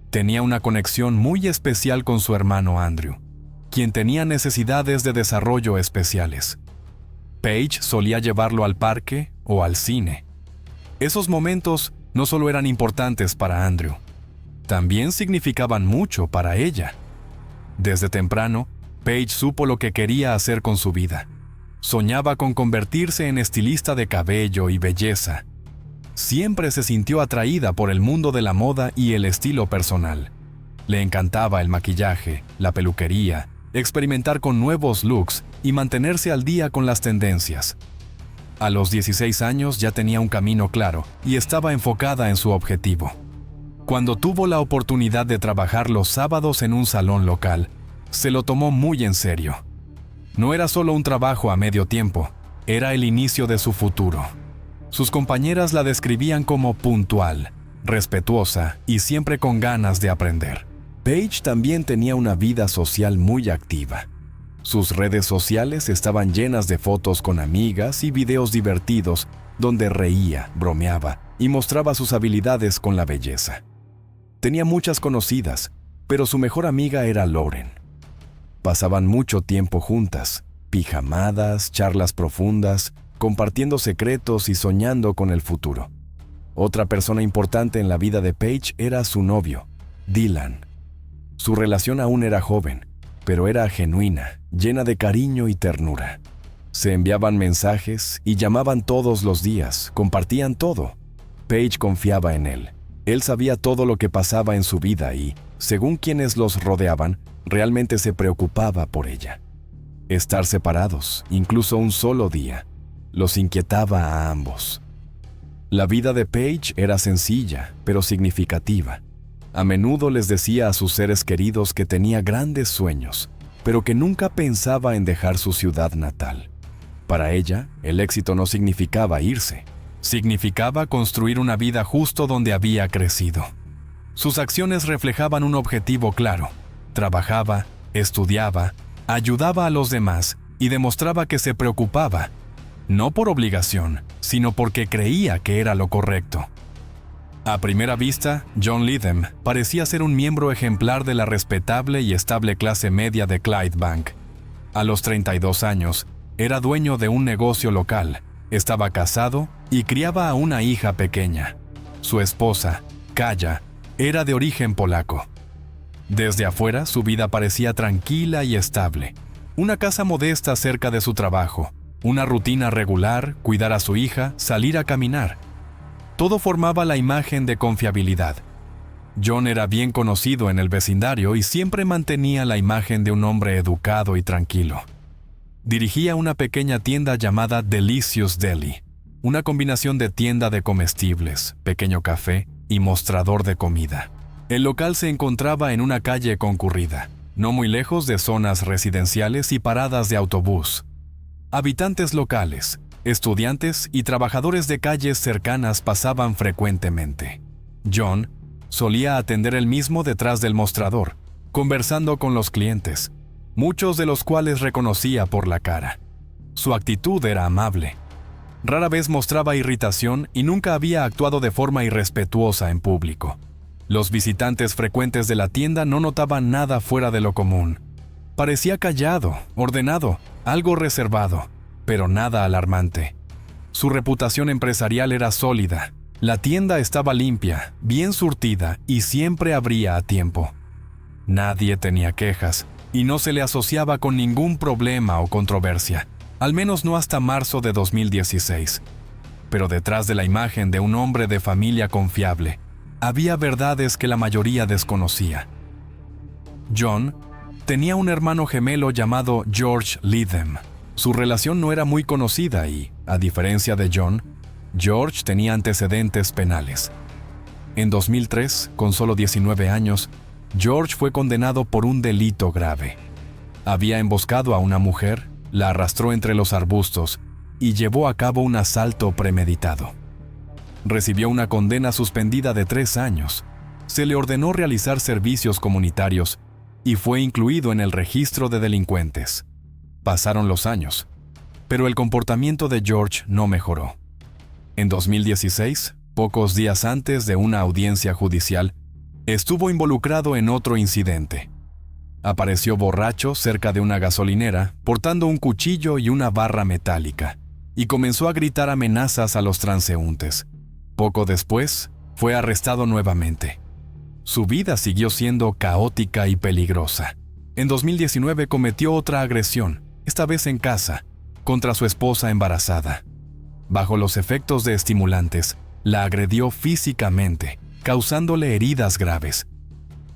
Tenía una conexión muy especial con su hermano Andrew, quien tenía necesidades de desarrollo especiales. Paige solía llevarlo al parque o al cine. Esos momentos no solo eran importantes para Andrew, también significaban mucho para ella. Desde temprano, Paige supo lo que quería hacer con su vida. Soñaba con convertirse en estilista de cabello y belleza. Siempre se sintió atraída por el mundo de la moda y el estilo personal. Le encantaba el maquillaje, la peluquería, experimentar con nuevos looks y mantenerse al día con las tendencias. A los 16 años ya tenía un camino claro y estaba enfocada en su objetivo. Cuando tuvo la oportunidad de trabajar los sábados en un salón local, se lo tomó muy en serio. No era solo un trabajo a medio tiempo, era el inicio de su futuro. Sus compañeras la describían como puntual, respetuosa y siempre con ganas de aprender. Paige también tenía una vida social muy activa. Sus redes sociales estaban llenas de fotos con amigas y videos divertidos donde reía, bromeaba y mostraba sus habilidades con la belleza. Tenía muchas conocidas, pero su mejor amiga era Lauren. Pasaban mucho tiempo juntas, pijamadas, charlas profundas, compartiendo secretos y soñando con el futuro. Otra persona importante en la vida de Paige era su novio, Dylan. Su relación aún era joven, pero era genuina, llena de cariño y ternura. Se enviaban mensajes y llamaban todos los días, compartían todo. Paige confiaba en él. Él sabía todo lo que pasaba en su vida y, según quienes los rodeaban, realmente se preocupaba por ella. Estar separados, incluso un solo día, los inquietaba a ambos. La vida de Paige era sencilla, pero significativa. A menudo les decía a sus seres queridos que tenía grandes sueños, pero que nunca pensaba en dejar su ciudad natal. Para ella, el éxito no significaba irse. Significaba construir una vida justo donde había crecido. Sus acciones reflejaban un objetivo claro. Trabajaba, estudiaba, ayudaba a los demás y demostraba que se preocupaba, no por obligación, sino porque creía que era lo correcto. A primera vista, John Lidham parecía ser un miembro ejemplar de la respetable y estable clase media de Clydebank. A los 32 años, era dueño de un negocio local, estaba casado y criaba a una hija pequeña. Su esposa, Kaya, era de origen polaco. Desde afuera, su vida parecía tranquila y estable. Una casa modesta cerca de su trabajo, una rutina regular, cuidar a su hija, salir a caminar. Todo formaba la imagen de confiabilidad. John era bien conocido en el vecindario y siempre mantenía la imagen de un hombre educado y tranquilo. Dirigía una pequeña tienda llamada Delicious Deli, una combinación de tienda de comestibles, pequeño café y mostrador de comida. El local se encontraba en una calle concurrida, no muy lejos de zonas residenciales y paradas de autobús. Habitantes locales, estudiantes y trabajadores de calles cercanas pasaban frecuentemente. John solía atender él mismo detrás del mostrador, conversando con los clientes, muchos de los cuales reconocía por la cara. Su actitud era amable. Rara vez mostraba irritación y nunca había actuado de forma irrespetuosa en público. Los visitantes frecuentes de la tienda no notaban nada fuera de lo común. Parecía callado, ordenado, algo reservado, pero nada alarmante. Su reputación empresarial era sólida. La tienda estaba limpia, bien surtida y siempre abría a tiempo. Nadie tenía quejas y no se le asociaba con ningún problema o controversia, al menos no hasta marzo de 2016. Pero detrás de la imagen de un hombre de familia confiable, había verdades que la mayoría desconocía. John tenía un hermano gemelo llamado George Lidhem. Su relación no era muy conocida y, a diferencia de John, George tenía antecedentes penales. En 2003, con solo 19 años, George fue condenado por un delito grave. Había emboscado a una mujer, la arrastró entre los arbustos y llevó a cabo un asalto premeditado. Recibió una condena suspendida de 3 años. Se le ordenó realizar servicios comunitarios y fue incluido en el registro de delincuentes. Pasaron los años, pero el comportamiento de George no mejoró. En 2016, pocos días antes de una audiencia judicial, estuvo involucrado en otro incidente. Apareció borracho cerca de una gasolinera, portando un cuchillo y una barra metálica, y comenzó a gritar amenazas a los transeúntes. Poco después, fue arrestado nuevamente. Su vida siguió siendo caótica y peligrosa. En 2019 cometió otra agresión, esta vez en casa, contra su esposa embarazada. Bajo los efectos de estimulantes, la agredió físicamente, causándole heridas graves.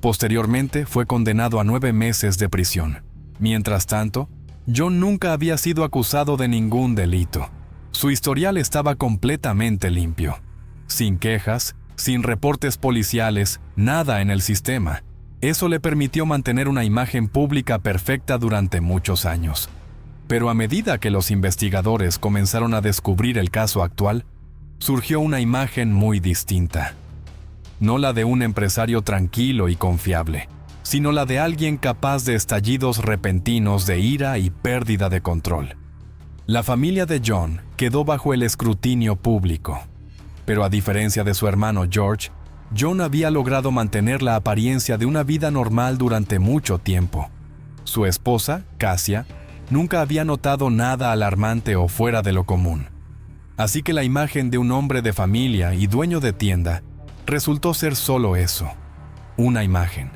Posteriormente fue condenado a 9 meses de prisión. Mientras tanto, John nunca había sido acusado de ningún delito. Su historial estaba completamente limpio. Sin quejas, sin reportes policiales, nada en el sistema. Eso le permitió mantener una imagen pública perfecta durante muchos años. Pero a medida que los investigadores comenzaron a descubrir el caso actual, surgió una imagen muy distinta. No la de un empresario tranquilo y confiable, sino la de alguien capaz de estallidos repentinos de ira y pérdida de control. La familia de John quedó bajo el escrutinio público. Pero a diferencia de su hermano George, John había logrado mantener la apariencia de una vida normal durante mucho tiempo. Su esposa, Cassia, nunca había notado nada alarmante o fuera de lo común. Así que la imagen de un hombre de familia y dueño de tienda resultó ser solo eso, una imagen.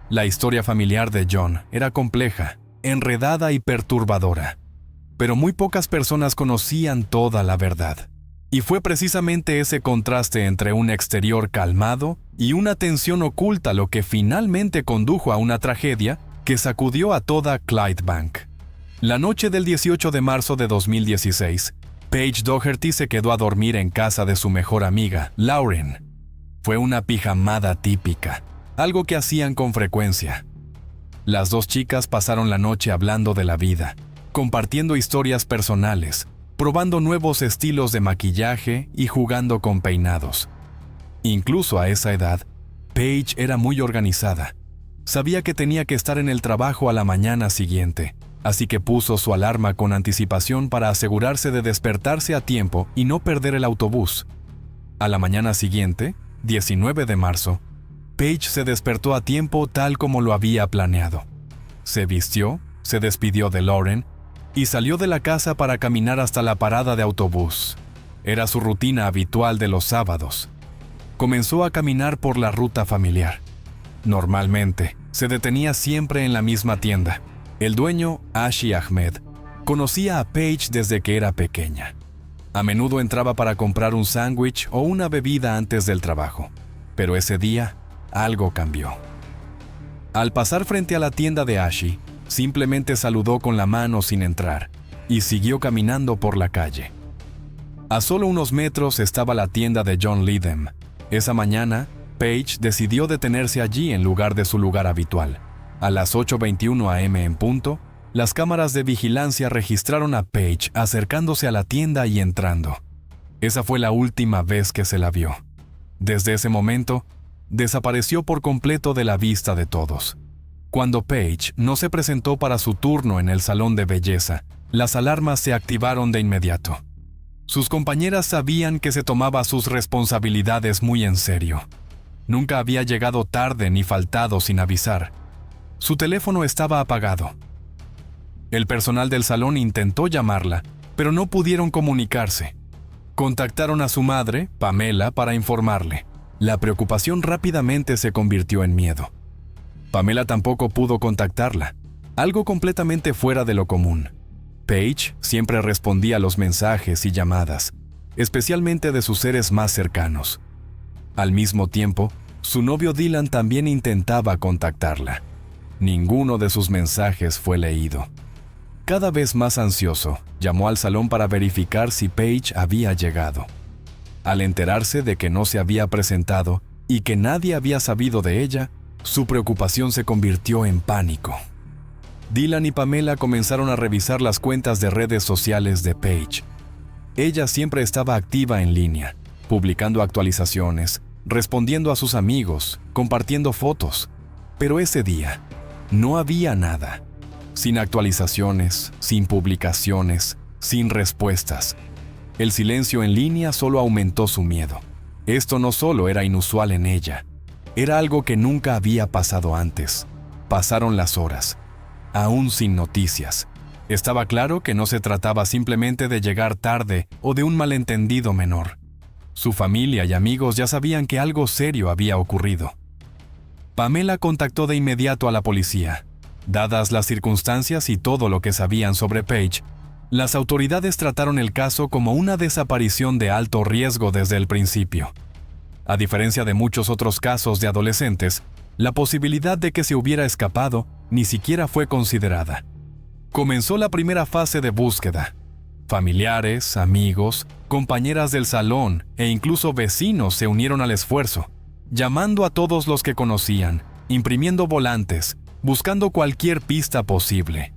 La historia familiar de John era compleja, enredada y perturbadora, pero muy pocas personas conocían toda la verdad. Y fue precisamente ese contraste entre un exterior calmado y una tensión oculta lo que finalmente condujo a una tragedia que sacudió a toda Clydebank. La noche del 18 de marzo de 2016, Paige Doherty se quedó a dormir en casa de su mejor amiga, Lauren. Fue una pijamada típica, algo que hacían con frecuencia. Las dos chicas pasaron la noche hablando de la vida, compartiendo historias personales, probando nuevos estilos de maquillaje y jugando con peinados. Incluso a esa edad, Paige era muy organizada. Sabía que tenía que estar en el trabajo a la mañana siguiente, así que puso su alarma con anticipación para asegurarse de despertarse a tiempo y no perder el autobús. A la mañana siguiente, 19 de marzo, Paige se despertó a tiempo tal como lo había planeado. Se vistió, se despidió de Lauren y salió de la casa para caminar hasta la parada de autobús. Era su rutina habitual de los sábados. comenzó a caminar por la ruta familiar. Normalmente, se detenía siempre en la misma tienda. El dueño, Ashi Ahmed, conocía a Paige desde que era pequeña. A menudo entraba para comprar un sándwich o una bebida antes del trabajo. Pero ese día, algo cambió. Al pasar frente a la tienda de Ashi, simplemente saludó con la mano sin entrar y siguió caminando por la calle. A solo unos metros estaba la tienda de John Lidem. Esa mañana, Paige decidió detenerse allí en lugar de su lugar habitual. A las 8:21 a.m. en punto, las cámaras de vigilancia registraron a Paige acercándose a la tienda y entrando. Esa fue la última vez que se la vio. Desde ese momento, desapareció por completo de la vista de todos. Cuando Paige no se presentó para su turno en el salón de belleza, las alarmas se activaron de inmediato. Sus compañeras sabían que se tomaba sus responsabilidades muy en serio. Nunca había llegado tarde ni faltado sin avisar. Su teléfono estaba apagado. El personal del salón intentó llamarla, pero no pudieron comunicarse. Contactaron a su madre, Pamela, para informarle. La preocupación rápidamente se convirtió en miedo. Pamela tampoco pudo contactarla, algo completamente fuera de lo común. Paige siempre respondía a los mensajes y llamadas, especialmente de sus seres más cercanos. Al mismo tiempo, su novio Dylan también intentaba contactarla. Ninguno de sus mensajes fue leído. Cada vez más ansioso, llamó al salón para verificar si Paige había llegado. Al enterarse de que no se había presentado y que nadie había sabido de ella, su preocupación se convirtió en pánico. Dylan y Pamela comenzaron a revisar las cuentas de redes sociales de Paige. Ella siempre estaba activa en línea, publicando actualizaciones, respondiendo a sus amigos, compartiendo fotos. Pero ese día, no había nada. Sin actualizaciones, sin publicaciones, sin respuestas. El silencio en línea solo aumentó su miedo. Esto no solo era inusual en ella, era algo que nunca había pasado antes. Pasaron las horas, aún sin noticias. Estaba claro que no se trataba simplemente de llegar tarde o de un malentendido menor. Su familia y amigos ya sabían que algo serio había ocurrido. Pamela contactó de inmediato a la policía. Dadas las circunstancias y todo lo que sabían sobre Paige, las autoridades trataron el caso como una desaparición de alto riesgo desde el principio. A diferencia de muchos otros casos de adolescentes, la posibilidad de que se hubiera escapado ni siquiera fue considerada. Comenzó la primera fase de búsqueda. Familiares, amigos, compañeras del salón e incluso vecinos se unieron al esfuerzo, llamando a todos los que conocían, imprimiendo volantes, buscando cualquier pista posible.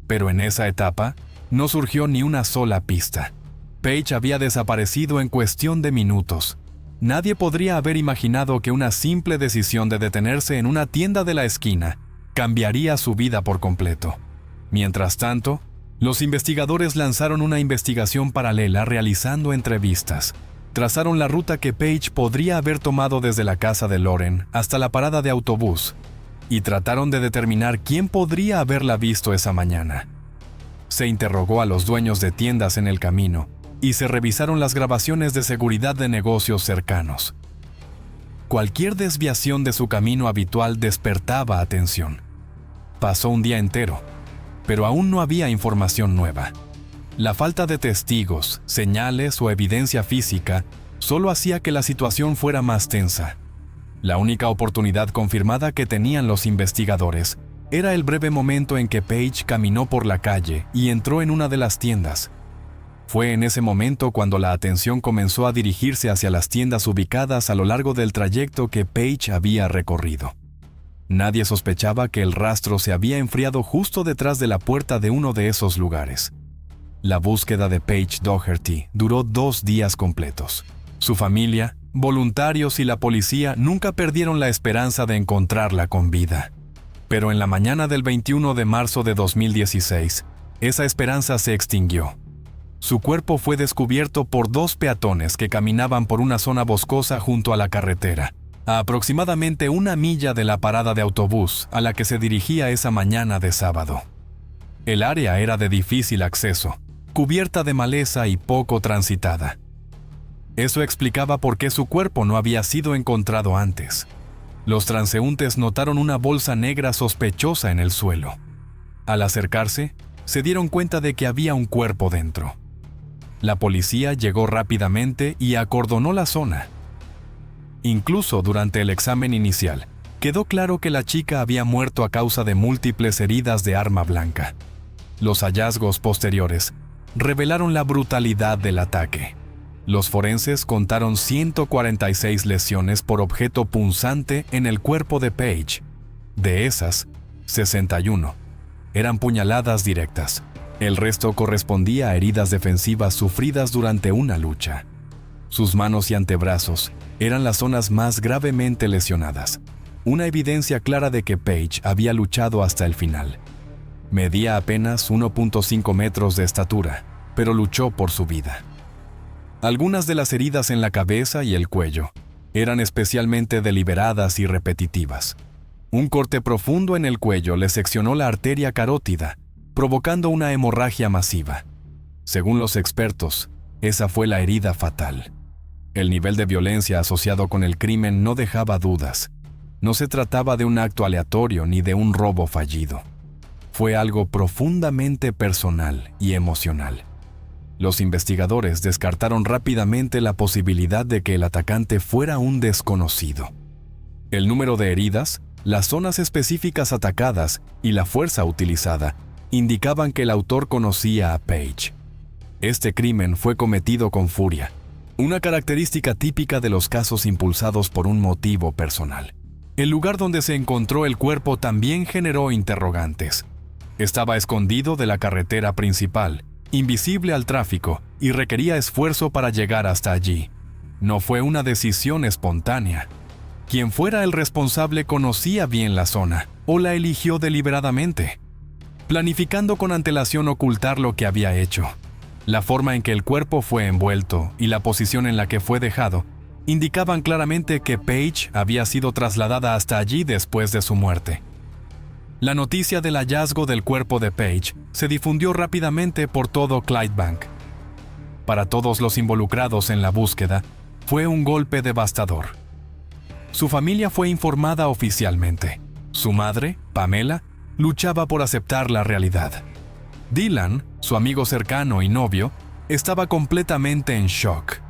Pero en esa etapa, no surgió ni una sola pista. Paige había desaparecido en cuestión de minutos. Nadie podría haber imaginado que una simple decisión de detenerse en una tienda de la esquina cambiaría su vida por completo. Mientras tanto, los investigadores lanzaron una investigación paralela realizando entrevistas. Trazaron la ruta que Paige podría haber tomado desde la casa de Lauren hasta la parada de autobús y trataron de determinar quién podría haberla visto esa mañana. Se interrogó a los dueños de tiendas en el camino y se revisaron las grabaciones de seguridad de negocios cercanos. Cualquier desviación de su camino habitual despertaba atención. Pasó un día entero, pero aún no había información nueva. La falta de testigos, señales o evidencia física solo hacía que la situación fuera más tensa. La única oportunidad confirmada que tenían los investigadores era el breve momento en que Paige caminó por la calle y entró en una de las tiendas. Fue en ese momento cuando la atención comenzó a dirigirse hacia las tiendas ubicadas a lo largo del trayecto que Paige había recorrido. Nadie sospechaba que el rastro se había enfriado justo detrás de la puerta de uno de esos lugares. La búsqueda de Paige Doherty duró 2 días completos. Su familia, voluntarios y la policía nunca perdieron la esperanza de encontrarla con vida. Pero en la mañana del 21 de marzo de 2016, esa esperanza se extinguió. Su cuerpo fue descubierto por 2 peatones que caminaban por una zona boscosa junto a la carretera, a aproximadamente 1 milla de la parada de autobús a la que se dirigía esa mañana de sábado. El área era de difícil acceso, cubierta de maleza y poco transitada. Eso explicaba por qué su cuerpo no había sido encontrado antes. Los transeúntes notaron una bolsa negra sospechosa en el suelo. Al acercarse, se dieron cuenta de que había un cuerpo dentro. La policía llegó rápidamente y acordonó la zona. Incluso durante el examen inicial, quedó claro que la chica había muerto a causa de múltiples heridas de arma blanca. Los hallazgos posteriores revelaron la brutalidad del ataque. Los forenses contaron 146 lesiones por objeto punzante en el cuerpo de Paige. De esas, 61 eran puñaladas directas. El resto correspondía a heridas defensivas sufridas durante una lucha. Sus manos y antebrazos eran las zonas más gravemente lesionadas, una evidencia clara de que Paige había luchado hasta el final. Medía apenas 1.5 metros de estatura, pero luchó por su vida. Algunas de las heridas en la cabeza y el cuello eran especialmente deliberadas y repetitivas. Un corte profundo en el cuello le seccionó la arteria carótida, provocando una hemorragia masiva. Según los expertos, esa fue la herida fatal. El nivel de violencia asociado con el crimen no dejaba dudas. No se trataba de un acto aleatorio ni de un robo fallido. Fue algo profundamente personal y emocional. Los investigadores descartaron rápidamente la posibilidad de que el atacante fuera un desconocido. El número de heridas, las zonas específicas atacadas y la fuerza utilizada indicaban que el autor conocía a Paige. Este crimen fue cometido con furia, una característica típica de los casos impulsados por un motivo personal. El lugar donde se encontró el cuerpo también generó interrogantes. Estaba escondido de la carretera principal, invisible al tráfico, y requería esfuerzo para llegar hasta allí. No fue una decisión espontánea. Quien fuera el responsable conocía bien la zona, o la eligió deliberadamente, planificando con antelación ocultar lo que había hecho. La forma en que el cuerpo fue envuelto y la posición en la que fue dejado indicaban claramente que Paige había sido trasladada hasta allí después de su muerte. La noticia del hallazgo del cuerpo de Paige se difundió rápidamente por todo Clydebank. Para todos los involucrados en la búsqueda, fue un golpe devastador. Su familia fue informada oficialmente. Su madre, Pamela, luchaba por aceptar la realidad. Dylan, su amigo cercano y novio, estaba completamente en shock.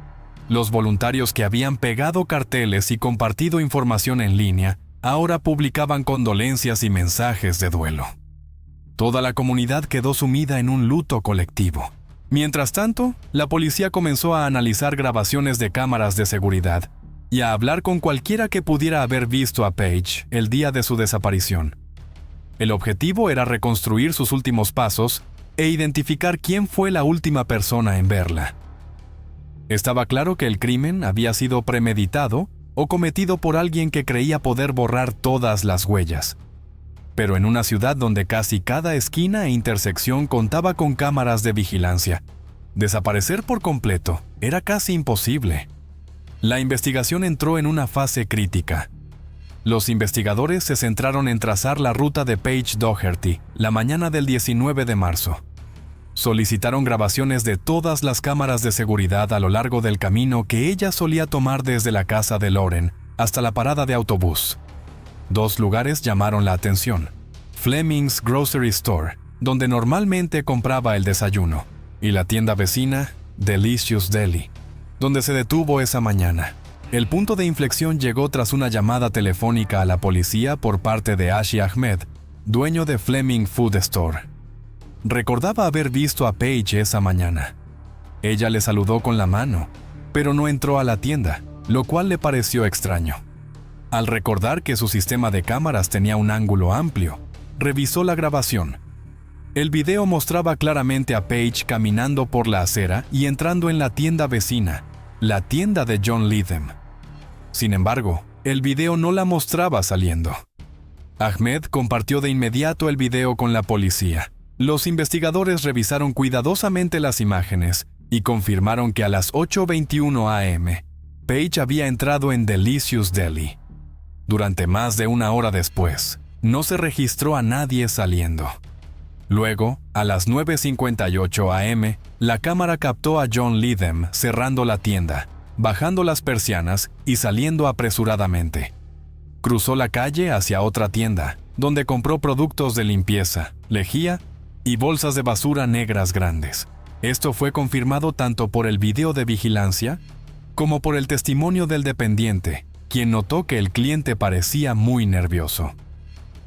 Los voluntarios que habían pegado carteles y compartido información en línea ahora publicaban condolencias y mensajes de duelo. Toda la comunidad quedó sumida en un luto colectivo. Mientras tanto, la policía comenzó a analizar grabaciones de cámaras de seguridad y a hablar con cualquiera que pudiera haber visto a Paige el día de su desaparición. El objetivo era reconstruir sus últimos pasos e identificar quién fue la última persona en verla. Estaba claro que el crimen había sido premeditado o cometido por alguien que creía poder borrar todas las huellas. Pero en una ciudad donde casi cada esquina e intersección contaba con cámaras de vigilancia, desaparecer por completo era casi imposible. La investigación entró en una fase crítica. Los investigadores se centraron en trazar la ruta de Paige Doherty la mañana del 19 de marzo. Solicitaron grabaciones de todas las cámaras de seguridad a lo largo del camino que ella solía tomar desde la casa de Lauren hasta la parada de autobús. Dos lugares llamaron la atención: Fleming's Grocery Store, donde normalmente compraba el desayuno, y la tienda vecina, Delicious Deli, donde se detuvo esa mañana. El punto de inflexión llegó tras una llamada telefónica a la policía por parte de Ashi Ahmed, dueño de Fleming Food Store. Recordaba haber visto a Paige esa mañana. Ella le saludó con la mano, pero no entró a la tienda, lo cual le pareció extraño. Al recordar que su sistema de cámaras tenía un ángulo amplio, revisó la grabación. El video mostraba claramente a Paige caminando por la acera y entrando en la tienda vecina, la tienda de John Leadham. Sin embargo, el video no la mostraba saliendo. Ahmed compartió de inmediato el video con la policía. Los investigadores revisaron cuidadosamente las imágenes y confirmaron que a las 8:21 a.m., Paige había entrado en Delicious Deli. Durante más de una hora después, no se registró a nadie saliendo. Luego, a las 9:58 a.m., la cámara captó a John Leadham cerrando la tienda bajando las persianas y saliendo apresuradamente. Cruzó la calle hacia otra tienda, donde compró productos de limpieza, lejía y bolsas de basura negras grandes. Esto fue confirmado tanto por el video de vigilancia como por el testimonio del dependiente, quien notó que el cliente parecía muy nervioso.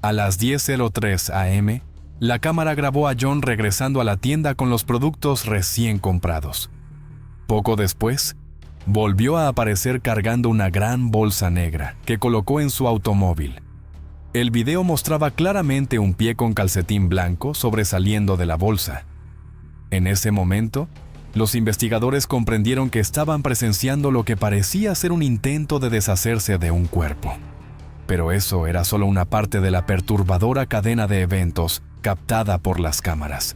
A las 10:03 am, la cámara grabó a John regresando a la tienda con los productos recién comprados. Poco después, volvió a aparecer cargando una gran bolsa negra que colocó en su automóvil. El video mostraba claramente un pie con calcetín blanco sobresaliendo de la bolsa. En ese momento, los investigadores comprendieron que estaban presenciando lo que parecía ser un intento de deshacerse de un cuerpo. Pero eso era solo una parte de la perturbadora cadena de eventos captada por las cámaras.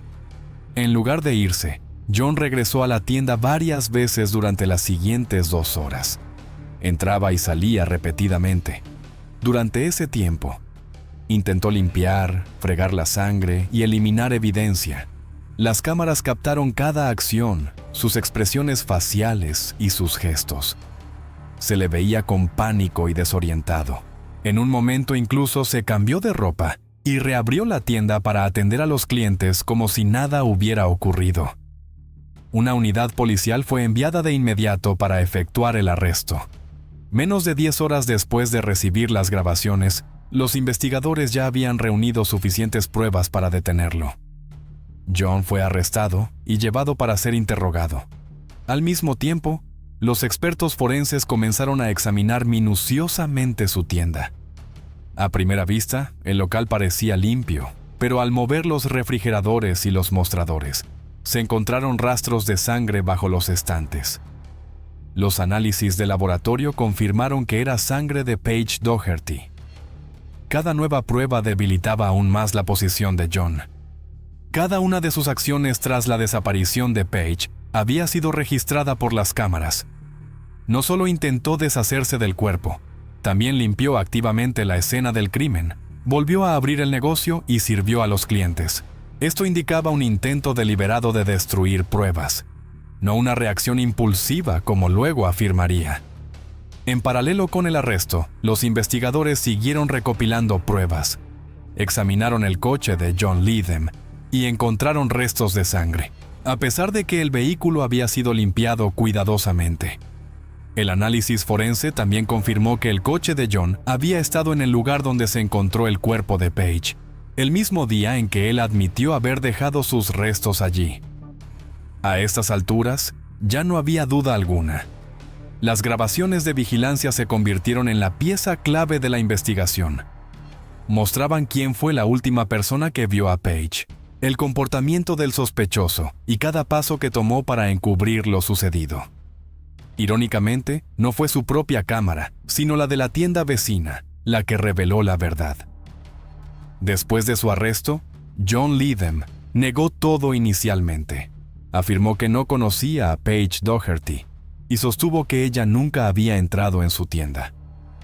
En lugar de irse, John regresó a la tienda varias veces durante las siguientes 2 horas. Entraba y salía repetidamente. Durante ese tiempo, intentó limpiar, fregar la sangre y eliminar evidencia. Las cámaras captaron cada acción, sus expresiones faciales y sus gestos. Se le veía con pánico y desorientado. En un momento incluso se cambió de ropa y reabrió la tienda para atender a los clientes como si nada hubiera ocurrido. Una unidad policial fue enviada de inmediato para efectuar el arresto. Menos de 10 horas después de recibir las grabaciones, los investigadores ya habían reunido suficientes pruebas para detenerlo. John fue arrestado y llevado para ser interrogado. Al mismo tiempo, los expertos forenses comenzaron a examinar minuciosamente su tienda. A primera vista, el local parecía limpio, pero al mover los refrigeradores y los mostradores, se encontraron rastros de sangre bajo los estantes. Los análisis de laboratorio confirmaron que era sangre de Paige Doherty. Cada nueva prueba debilitaba aún más la posición de John. Cada una de sus acciones tras la desaparición de Paige había sido registrada por las cámaras. No solo intentó deshacerse del cuerpo, también limpió activamente la escena del crimen, volvió a abrir el negocio y sirvió a los clientes. Esto indicaba un intento deliberado de destruir pruebas, no una reacción impulsiva como luego afirmaría. En paralelo con el arresto, los investigadores siguieron recopilando pruebas. Examinaron el coche de John Leedham y encontraron restos de sangre, a pesar de que el vehículo había sido limpiado cuidadosamente. El análisis forense también confirmó que el coche de John había estado en el lugar donde se encontró el cuerpo de Paige, el mismo día en que él admitió haber dejado sus restos allí. A estas alturas, ya no había duda alguna. Las grabaciones de vigilancia se convirtieron en la pieza clave de la investigación. Mostraban quién fue la última persona que vio a Paige, el comportamiento del sospechoso y cada paso que tomó para encubrir lo sucedido. Irónicamente, no fue su propia cámara, sino la de la tienda vecina, la que reveló la verdad. Después de su arresto, John Leedham negó todo inicialmente. Afirmó que no conocía a Paige Doherty y sostuvo que ella nunca había entrado en su tienda.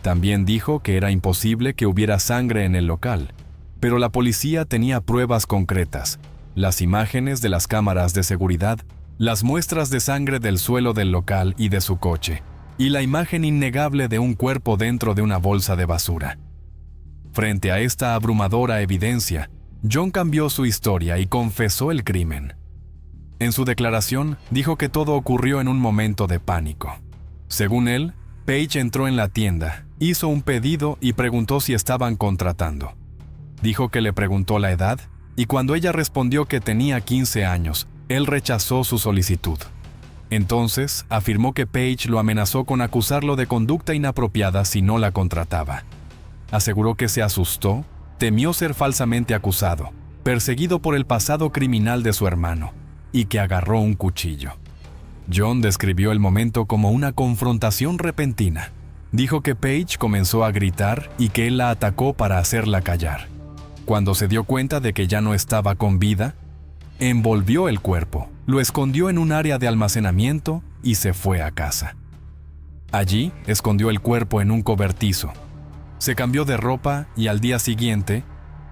También dijo que era imposible que hubiera sangre en el local, pero la policía tenía pruebas concretas, las imágenes de las cámaras de seguridad, las muestras de sangre del suelo del local y de su coche, y la imagen innegable de un cuerpo dentro de una bolsa de basura. Frente a esta abrumadora evidencia, John cambió su historia y confesó el crimen. En su declaración, dijo que todo ocurrió en un momento de pánico. Según él, Paige entró en la tienda, hizo un pedido y preguntó si estaban contratando. Dijo que le preguntó la edad, y cuando ella respondió que tenía 15 años, él rechazó su solicitud. Entonces, afirmó que Paige lo amenazó con acusarlo de conducta inapropiada si no la contrataba. Aseguró que se asustó, temió ser falsamente acusado, perseguido por el pasado criminal de su hermano, y que agarró un cuchillo. John describió el momento como una confrontación repentina. Dijo que Paige comenzó a gritar y que él la atacó para hacerla callar. Cuando se dio cuenta de que ya no estaba con vida, envolvió el cuerpo, lo escondió en un área de almacenamiento y se fue a casa. Allí escondió el cuerpo en un cobertizo. Se cambió de ropa y al día siguiente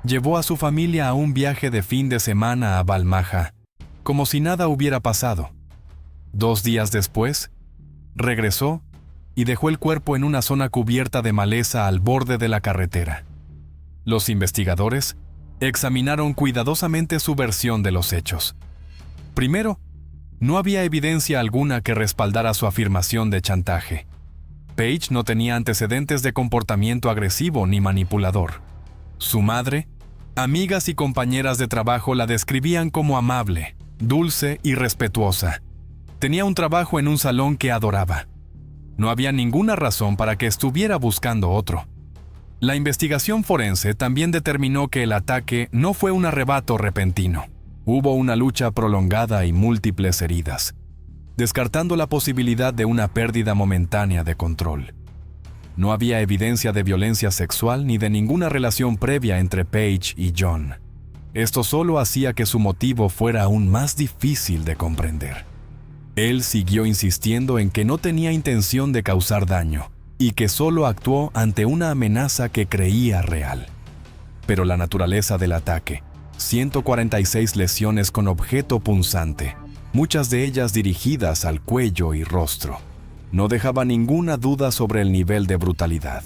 llevó a su familia a un viaje de fin de semana a Balmaja, como si nada hubiera pasado. 2 días después, regresó y dejó el cuerpo en una zona cubierta de maleza al borde de la carretera. Los investigadores examinaron cuidadosamente su versión de los hechos. Primero, no había evidencia alguna que respaldara su afirmación de chantaje. Page no tenía antecedentes de comportamiento agresivo ni manipulador. Su madre, amigas y compañeras de trabajo la describían como amable, dulce y respetuosa. Tenía un trabajo en un salón que adoraba. No había ninguna razón para que estuviera buscando otro. La investigación forense también determinó que el ataque no fue un arrebato repentino. Hubo una lucha prolongada y múltiples heridas, descartando la posibilidad de una pérdida momentánea de control. No había evidencia de violencia sexual ni de ninguna relación previa entre Page y John. Esto solo hacía que su motivo fuera aún más difícil de comprender. Él siguió insistiendo en que no tenía intención de causar daño y que solo actuó ante una amenaza que creía real. Pero la naturaleza del ataque, 146 lesiones con objeto punzante, muchas de ellas dirigidas al cuello y rostro, no dejaba ninguna duda sobre el nivel de brutalidad.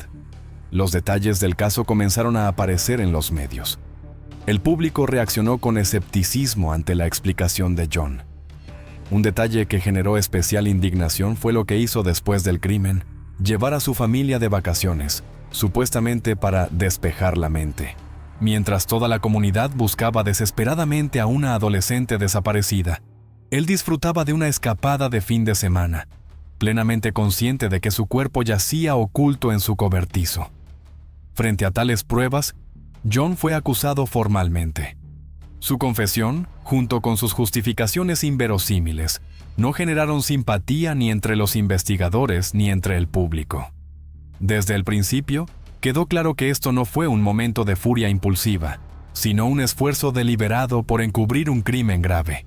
Los detalles del caso comenzaron a aparecer en los medios. El público reaccionó con escepticismo ante la explicación de John. Un detalle que generó especial indignación fue lo que hizo después del crimen: llevar a su familia de vacaciones, supuestamente para despejar la mente. Mientras toda la comunidad buscaba desesperadamente a una adolescente desaparecida, él disfrutaba de una escapada de fin de semana, plenamente consciente de que su cuerpo yacía oculto en su cobertizo. Frente a tales pruebas, John fue acusado formalmente. Su confesión, junto con sus justificaciones inverosímiles, no generaron simpatía ni entre los investigadores ni entre el público. Desde el principio, quedó claro que esto no fue un momento de furia impulsiva, sino un esfuerzo deliberado por encubrir un crimen grave.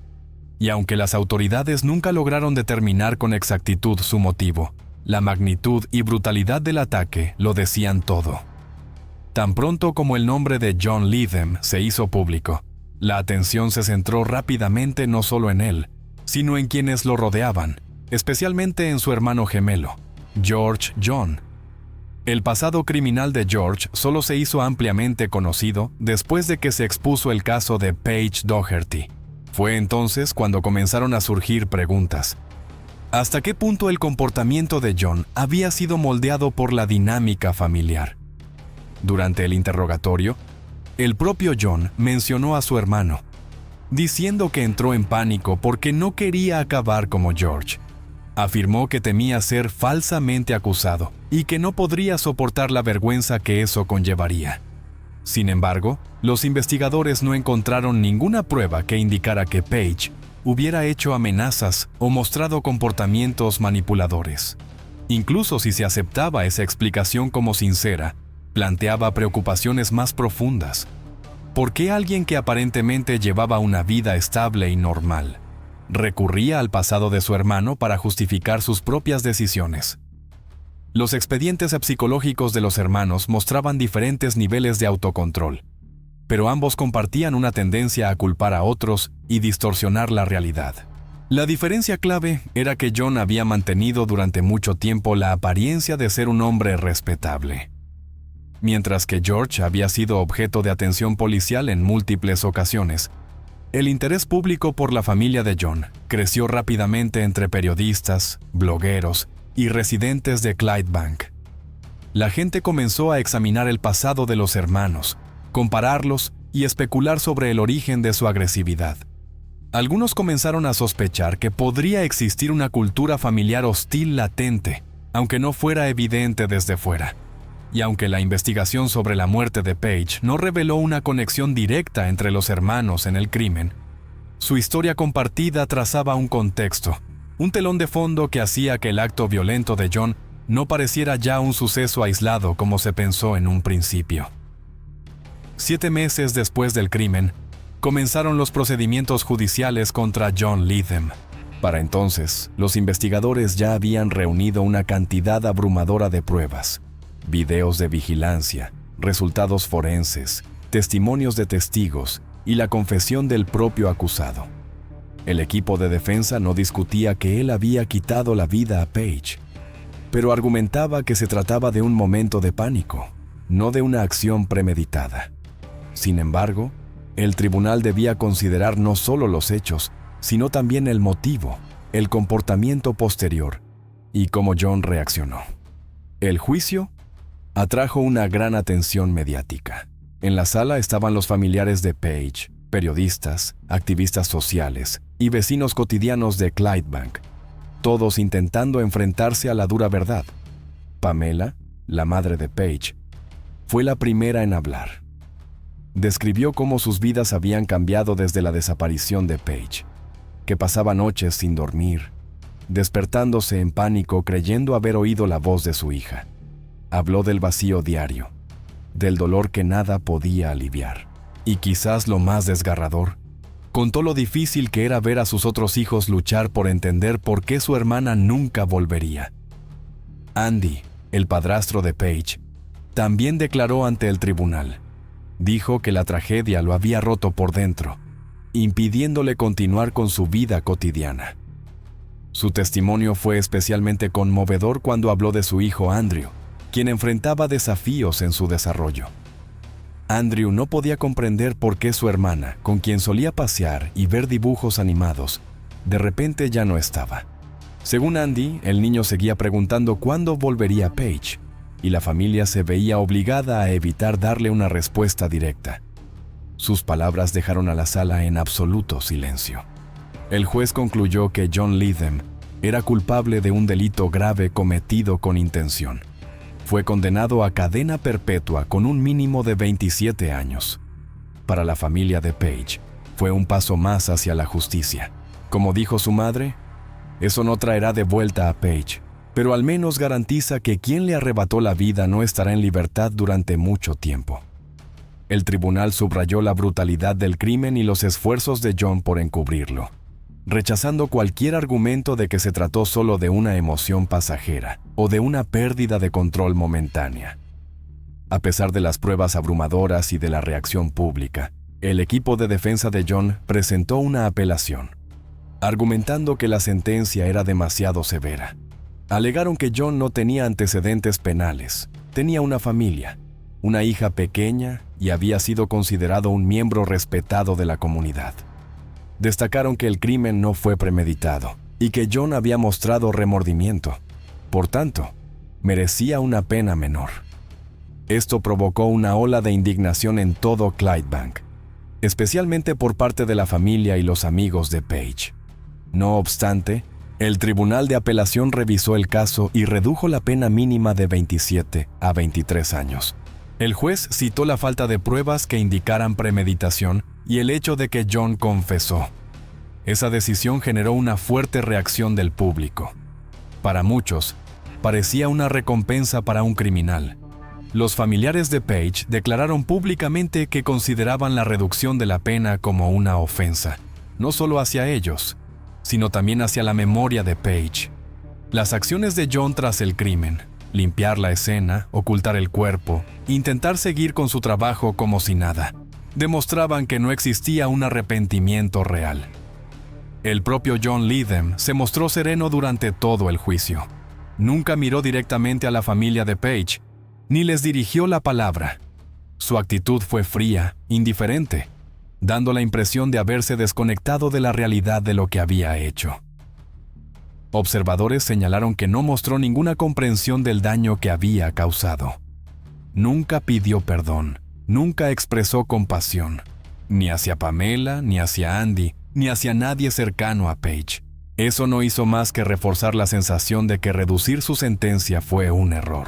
Y aunque las autoridades nunca lograron determinar con exactitud su motivo, la magnitud y brutalidad del ataque lo decían todo. Tan pronto como el nombre de John Leatham se hizo público, la atención se centró rápidamente no solo en él, sino en quienes lo rodeaban, especialmente en su hermano gemelo, George John. El pasado criminal de George solo se hizo ampliamente conocido después de que se expuso el caso de Page Doherty. Fue entonces cuando comenzaron a surgir preguntas. ¿Hasta qué punto el comportamiento de John había sido moldeado por la dinámica familiar? Durante el interrogatorio, el propio John mencionó a su hermano, diciendo que entró en pánico porque no quería acabar como George. Afirmó que temía ser falsamente acusado y que no podría soportar la vergüenza que eso conllevaría. Sin embargo, los investigadores no encontraron ninguna prueba que indicara que Page hubiera hecho amenazas o mostrado comportamientos manipuladores. Incluso si se aceptaba esa explicación como sincera, planteaba preocupaciones más profundas. ¿Por qué alguien que aparentemente llevaba una vida estable y normal recurría al pasado de su hermano para justificar sus propias decisiones? Los expedientes psicológicos de los hermanos mostraban diferentes niveles de autocontrol, pero ambos compartían una tendencia a culpar a otros y distorsionar la realidad. La diferencia clave era que John había mantenido durante mucho tiempo la apariencia de ser un hombre respetable, mientras que George había sido objeto de atención policial en múltiples ocasiones. El interés público por la familia de John creció rápidamente entre periodistas, blogueros y residentes de Clydebank. La gente comenzó a examinar el pasado de los hermanos, compararlos y especular sobre el origen de su agresividad. Algunos comenzaron a sospechar que podría existir una cultura familiar hostil latente, aunque no fuera evidente desde fuera. Y aunque la investigación sobre la muerte de Page no reveló una conexión directa entre los hermanos en el crimen, su historia compartida trazaba un contexto, un telón de fondo que hacía que el acto violento de John no pareciera ya un suceso aislado como se pensó en un principio. 7 meses después del crimen, comenzaron los procedimientos judiciales contra John Leatham. Para entonces, los investigadores ya habían reunido una cantidad abrumadora de pruebas: videos de vigilancia, resultados forenses, testimonios de testigos y la confesión del propio acusado. El equipo de defensa no discutía que él había quitado la vida a Page, pero argumentaba que se trataba de un momento de pánico, no de una acción premeditada. Sin embargo, el tribunal debía considerar no solo los hechos, sino también el motivo, el comportamiento posterior y cómo John reaccionó. El juicio atrajo una gran atención mediática. En la sala estaban los familiares de Page, periodistas, activistas sociales y vecinos cotidianos de Clydebank, todos intentando enfrentarse a la dura verdad. Pamela, la madre de Page, fue la primera en hablar. Describió cómo sus vidas habían cambiado desde la desaparición de Page, que pasaba noches sin dormir, despertándose en pánico creyendo haber oído la voz de su hija. Habló del vacío diario, del dolor que nada podía aliviar. Y quizás lo más desgarrador, contó lo difícil que era ver a sus otros hijos luchar por entender por qué su hermana nunca volvería. Andy, el padrastro de Page, también declaró ante el tribunal. Dijo que la tragedia lo había roto por dentro, impidiéndole continuar con su vida cotidiana. Su testimonio fue especialmente conmovedor cuando habló de su hijo Andrew, quien enfrentaba desafíos en su desarrollo. Andrew no podía comprender por qué su hermana, con quien solía pasear y ver dibujos animados, de repente ya no estaba. Según Andy, el niño seguía preguntando cuándo volvería Page, y la familia se veía obligada a evitar darle una respuesta directa. Sus palabras dejaron a la sala en absoluto silencio. El juez concluyó que John Leatham era culpable de un delito grave cometido con intención. Fue condenado a cadena perpetua con un mínimo de 27 años. Para la familia de Page, fue un paso más hacia la justicia. Como dijo su madre, eso no traerá de vuelta a Page, pero al menos garantiza que quien le arrebató la vida no estará en libertad durante mucho tiempo. El tribunal subrayó la brutalidad del crimen y los esfuerzos de John por encubrirlo, rechazando cualquier argumento de que se trató solo de una emoción pasajera o de una pérdida de control momentánea. A pesar de las pruebas abrumadoras y de la reacción pública, el equipo de defensa de John presentó una apelación, argumentando que la sentencia era demasiado severa. Alegaron que John no tenía antecedentes penales, tenía una familia, una hija pequeña y había sido considerado un miembro respetado de la comunidad. Destacaron que el crimen no fue premeditado y que John había mostrado remordimiento. Por tanto, merecía una pena menor. Esto provocó una ola de indignación en todo Clydebank, especialmente por parte de la familia y los amigos de Page. No obstante, el Tribunal de Apelación revisó el caso y redujo la pena mínima de 27 a 23 años. El juez citó la falta de pruebas que indicaran premeditación y el hecho de que John confesó. Esa decisión generó una fuerte reacción del público. Para muchos, parecía una recompensa para un criminal. Los familiares de Page declararon públicamente que consideraban la reducción de la pena como una ofensa, no solo hacia ellos, sino también hacia la memoria de Page. Las acciones de John tras el crimen, limpiar la escena, ocultar el cuerpo, intentar seguir con su trabajo como si nada, demostraban que no existía un arrepentimiento real. El propio John Leatham se mostró sereno durante todo el juicio. Nunca miró directamente a la familia de Page, ni les dirigió la palabra. Su actitud fue fría, indiferente, dando la impresión de haberse desconectado de la realidad de lo que había hecho. Observadores señalaron que no mostró ninguna comprensión del daño que había causado. Nunca pidió perdón, nunca expresó compasión, ni hacia Pamela, ni hacia Andy, ni hacia nadie cercano a Page. Eso no hizo más que reforzar la sensación de que reducir su sentencia fue un error.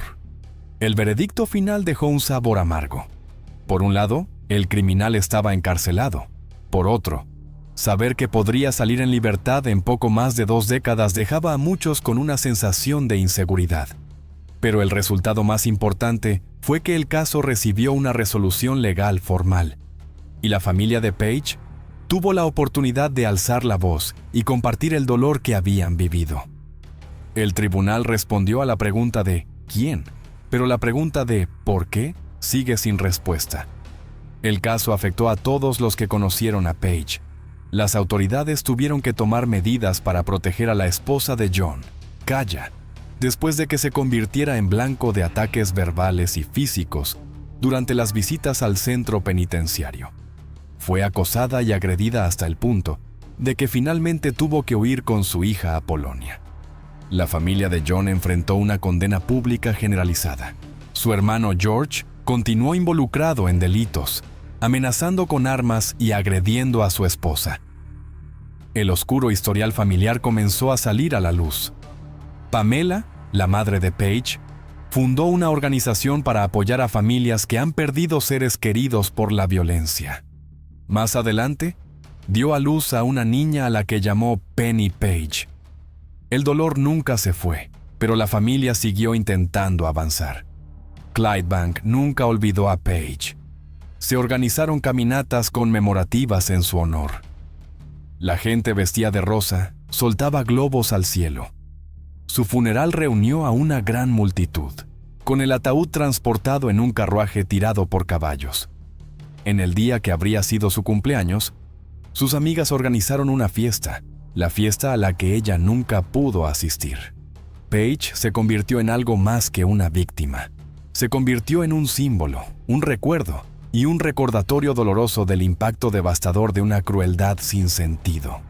El veredicto final dejó un sabor amargo. Por un lado, el criminal estaba encarcelado. Por otro, saber que podría salir en libertad en poco más de 2 décadas dejaba a muchos con una sensación de inseguridad. Pero el resultado más importante fue que el caso recibió una resolución legal formal, y la familia de Page tuvo la oportunidad de alzar la voz y compartir el dolor que habían vivido. El tribunal respondió a la pregunta de ¿quién?, pero la pregunta de ¿por qué? Sigue sin respuesta. El caso afectó a todos los que conocieron a Page, Las autoridades tuvieron que tomar medidas para proteger a la esposa de John, Kaya, después de que se convirtiera en blanco de ataques verbales y físicos durante las visitas al centro penitenciario. Fue acosada y agredida hasta el punto de que finalmente tuvo que huir con su hija a Polonia. La familia de John enfrentó una condena pública generalizada. Su hermano George continuó involucrado en delitos, amenazando con armas y agrediendo a su esposa. El oscuro historial familiar comenzó a salir a la luz. Pamela, la madre de Paige, fundó una organización para apoyar a familias que han perdido seres queridos por la violencia. Más adelante, dio a luz a una niña a la que llamó Penny Page. El dolor nunca se fue, pero la familia siguió intentando avanzar. Clydebank nunca olvidó a Paige. Se organizaron caminatas conmemorativas en su honor. La gente vestía de rosa, soltaba globos al cielo. Su funeral reunió a una gran multitud, con el ataúd transportado en un carruaje tirado por caballos. En el día que habría sido su cumpleaños, sus amigas organizaron una fiesta, la fiesta a la que ella nunca pudo asistir. Paige se convirtió en algo más que una víctima. Se convirtió en un símbolo, un recuerdo y un recordatorio doloroso del impacto devastador de una crueldad sin sentido.